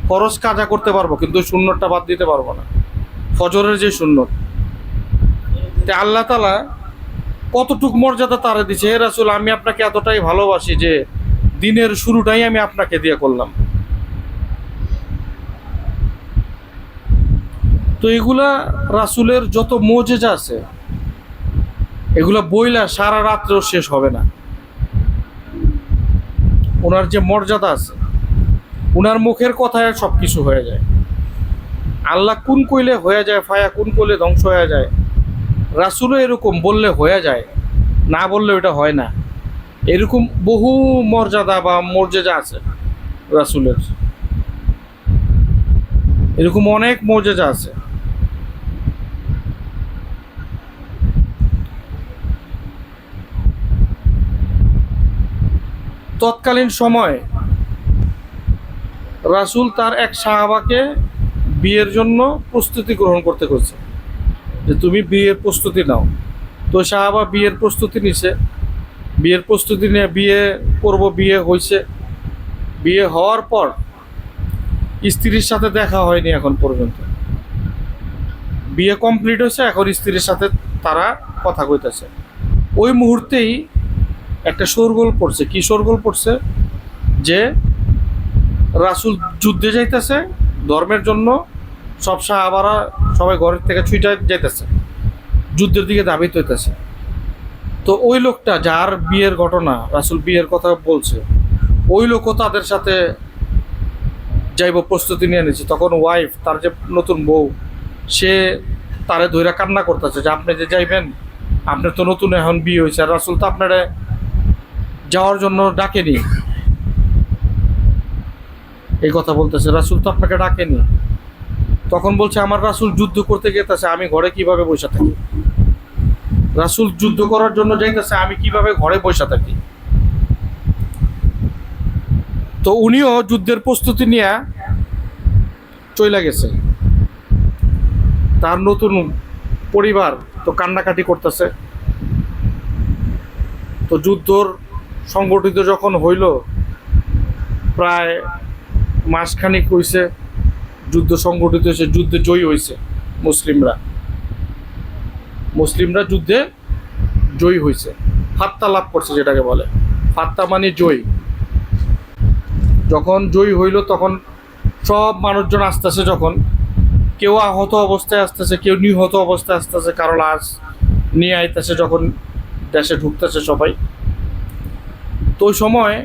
ফরজ কাজা করতে পারবো কিন্তু ওই সুন্নতটা বাদ দিতে পারবো না, ফজরের যে সুন্নত। তে আল্লাহ তাআলা কতটুক মর্যাদা তারে দিছে, হে রাসূল আমি আপনাকে এতটাই ভালোবাসি যে দিনের শুরুটাই আমি আপনাকে দিয়ে করলাম। তো এগুলা রাসূলের যত মুজিজা আছে এগুলা বইলা সারা রাত্রেও শেষ হবে না। ওনার যে মর্যাদা আছে, ওনার মুখের কথায় সব কিছু হয়ে যায়। আল্লাহ কোন কইলে হয়ে যায় ফায়া, কোন কইলে ধ্বংস হয়ে যায়। রাসূলও এরকম বললে হয়ে যায়, না বললে ওটা হয় না। এরকম বহু মর্যাদা বা মর্যাদা আছে রাসূলের, এরকম অনেক মর্যাদা আছে। তৎকালীন সময় রাসূল তার এক সাহাবাকে বিয়ের জন্য প্রস্তুতি গ্রহণ করতে করেছে যে তুমি বিয়ের প্রস্তুতি নাও। তো সাহাবা বিয়ের প্রস্তুতি নিছে, বিয়ের প্রস্তুতি নিয়ে বিয়ে করব, বিয়ে হয়েছে। বিয়ে হওয়ার পর স্ত্রীর সাথে দেখা হয়নি এখন পর্যন্ত। বিয়ে কমপ্লিট হয়েছে, এখন স্ত্রীর সাথে তারা কথা কইতেছে। ওই মুহূর্তেই একটা শোরগোল পড়ছে। কি শোরগোল পড়ছে? যে রাসূল যুদ্ধে যাইতেছে ধর্মের জন্য, সব সাহাবারা সবাই ঘরের থেকে ছুটে যাইতেছে, যুদ্ধের দিকে ধাবিত হইতেছে। তো ওই লোকটা যার বিয়ের ঘটনা রাসূল বিয়ের কথা বলছে, ওই লোকও তাদের সাথে যাইব প্রস্তুতি নিয়ে নিয়েছে। তখন ওয়াইফ, তার যে নতুন বউ, সে তারে ধইরা কান্না করতেছে যে আপনি যে যাইবেন, আপনার তো নতুন এখন বিয়ে হয়েছে, আর রাসূল তো আপনারা যাওয়ার জন্য ডাকেনি। এই কথা বলতেছে, রাসূল তো আপনাকে ডাকেনি। তখন বলছে আমার রাসূল যুদ্ধ করতে গেতেছে, আমি ঘরে কিভাবে বসে থাকি? রাসূল যুদ্ধ করার জন্য যাইতেছে, আমি কিভাবে ঘরে বসে থাকি? তো উনিও যুদ্ধের প্রস্তুতি নিয়ে চলে গেছে। তার নতুন পরিবার তো কান্নাকাটি করতেছে। তো যুদ্ধর সংগঠিত যখন হইল, প্রায় মাসখানিক হয়েছে যুদ্ধ সংগঠিত হয়েছে, যুদ্ধে জয়ী হয়েছে মুসলিমরা যুদ্ধে জয়ী হয়েছে, ফাত্তা লাভ করছে, যেটাকে বলে ফাত্তা মানে জয়ী। যখন জয়ী হইল তখন সব মানুষজন আসতেছে, যখন কেউ আহত অবস্থায় আসতেছে, কেউ নিহত অবস্থায় আসতেছে, কারো লাশ নিয়ে আইতেছে, যখন দেশে ঢুকতেছে সবাই। তো ওই সময়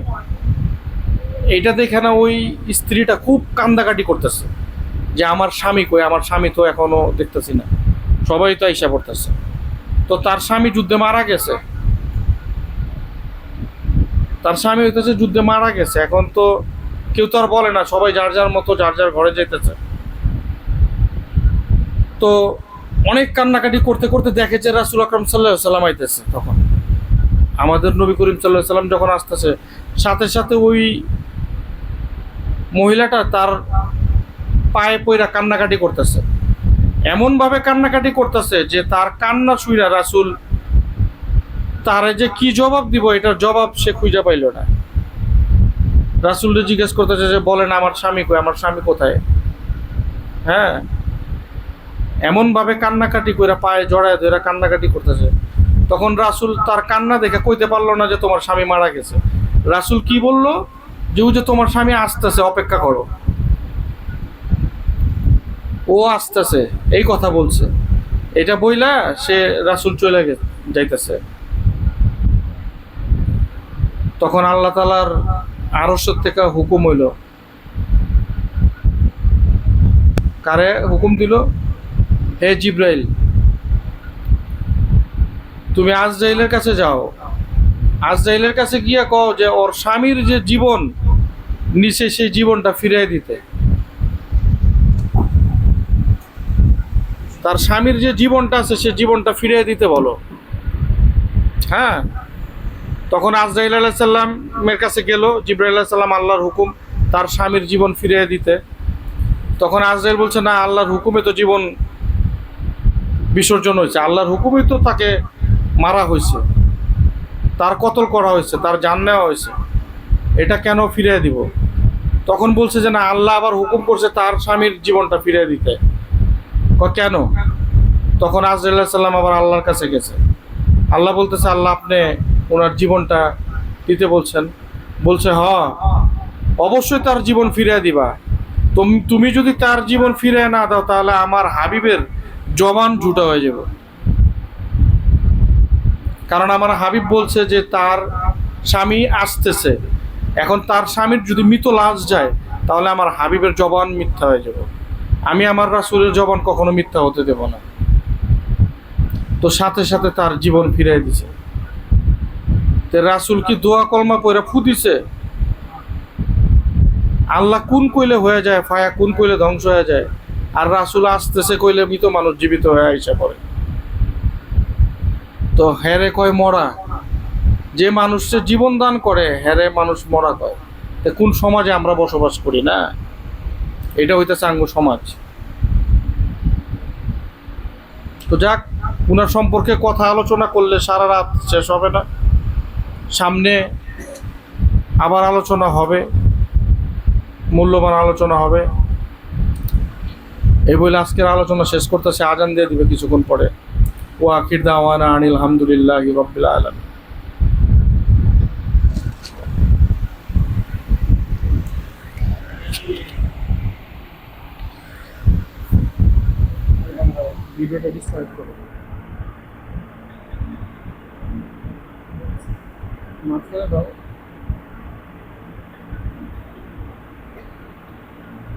এইটা দেখে না ওই স্ত্রীটা খুব কান্দাকাটি করতেছে যে আমার স্বামী কই, আমার স্বামী তো এখনো দেখতেছি না, সবাই তো আইসা পড়তেছে। তো তার স্বামী যুদ্ধে মারা গেছে, তার স্বামী হইতেছে যুদ্ধে মারা গেছে। এখন তো কেউ তো আর বলে না, সবাই যার যার মতো যার যার ঘরে যেতেছে। তো অনেক কান্নাকাটি করতে করতে দেখে যে রাসূল আকরাম সাল্লাল্লাহু আলাইহি সাল্লাম আইতেছে। তখন আমাদের নবী করিম সাল্লাল্লাহু আলাইহি সাল্লাম যখন আসতেছে, সাথে সাথে ওই মহিলাটা তার পায়ে পইরা কান্নাকাটি করতেছে, এমনভাবে কান্নাকাটি করতেছে যে তার কান্না শুইরা রাসূল তারে যে কি জবাব দিব এটার জবাব সে খুঁজে পাইল না। রাসূলকে জিজ্ঞেস করতেছে যে বলেন আমার স্বামী কই, আমার স্বামী কোথায়? হ্যাঁ, এমনভাবে কান্নাকাটি করে পায়ে জড়ায় ধরে কান্নাকাটি করতেছে। তখন রাসূল তার কান্না দেখে কইতে পারলো না যে তোমার স্বামী মারা গেছে। রাসূল কি বলল? যে ও যে তোমার স্বামী আসতেছে, অপেক্ষা করো, ও আসতেছে, এই কথা বলছে। এটা বইলা সে রাসূল চলে যাইতেছে। তখন আল্লাহ তাআলার আরশের থেকে হুকুম হইল, কারে হুকুম দিল? হে জিব্রাইল, তুমি আজরাইলের কাছে যাও, আজরাইলের কাছে গিয়া কও যে ওর স্বামীর যে জীবন নিচে সেই জীবনটা ফিরিয়ে দিতে। তার স্বামীর যে জীবনটা আছে সে জীবনটা ফিরিয়ে দিতে বলো। হ্যাঁ, তখন আজরাইল আলাইহিস সালামের কাছে গেল জিবরাইল আলাইহিস সালাম, আল্লাহর হুকুম তার স্বামীর জীবন ফিরিয়ে দিতে। তখন আজরাইল বলছে, না, আল্লাহর হুকুমে তো জীবন বিসর্জন হয়েছে, আল্লাহর হুকুমে তো তাকে মারা হয়েছে, তার কতল করা হয়েছে, তার জান নেওয়া হয়েছে, এটা কেন ফিরিয়ে দিব? তখন বলছে যে না, আল্লাহ আবার হুকুম করছে তার স্বামীর জীবনটা ফিরিয়ে দিতে। কেন? তখন আজরাইল আলাইহিস সালাম আবার আল্লাহর কাছে গেছে। আল্লাহ বলতেছে, আল্লাহ আপনি ওনার জীবনটা দিতে বলছেন? বলছে, অবশ্যই তার জীবন ফিরিয়ে দিবা। তুমি যদি তার জীবন ফিরিয়ে না দাও তাহলে আমার হাবিবের জবান ঝুটা হয়ে যাবে। কারণ আমার হাবিব বলছে যে তার স্বামী আসতেছে, এখন তার স্বামীর যদি মৃত লাশ যায় তাহলে আমার হাবিবের জবান মিথ্যা হয়ে যাবে। আমি আমার রাসূলের জবান কখনো মিথ্যা হতে দেব না। তো সাথে সাথে তার জীবন ফিরিয়ে দিছে। তো রাসূল কি দোয়া কলমা পড়ে ফু দিছে? আল্লাহ কোন কইলে হয়ে যায় ফায়া, কোন কইলে ধ্বংস হয়ে যায়, আর রাসূল আসতেছে কইলে মৃত মানুষ জীবিত হয়ে আইসা পড়ে। তো হেরে কয় মরা, যে মানুষের জীবন দান করে হেরে মানুষ মরা কয়। তো কোন সমাজে আমরা বসবাস করি? না, এটা হইতেছে আঙ্গ সমাজ। তো যাক, উনার সম্পর্কে কথা আলোচনা করলে সারা রাত শেষ হবে না। সামনে আবার আলোচনা হবে, মূল্যবান আলোচনা হবে। এই বলে আজকের আলোচনা শেষ করতেছে, আজান দিয়ে দিবে কিছুক্ষণ পরে। ওয়া আখির দাওয়ানা আনিল হামদুলিল্লাহি রাব্বিল আলামিন। ভিডিওটা ডিসলাইক করো, মাত্র দাও।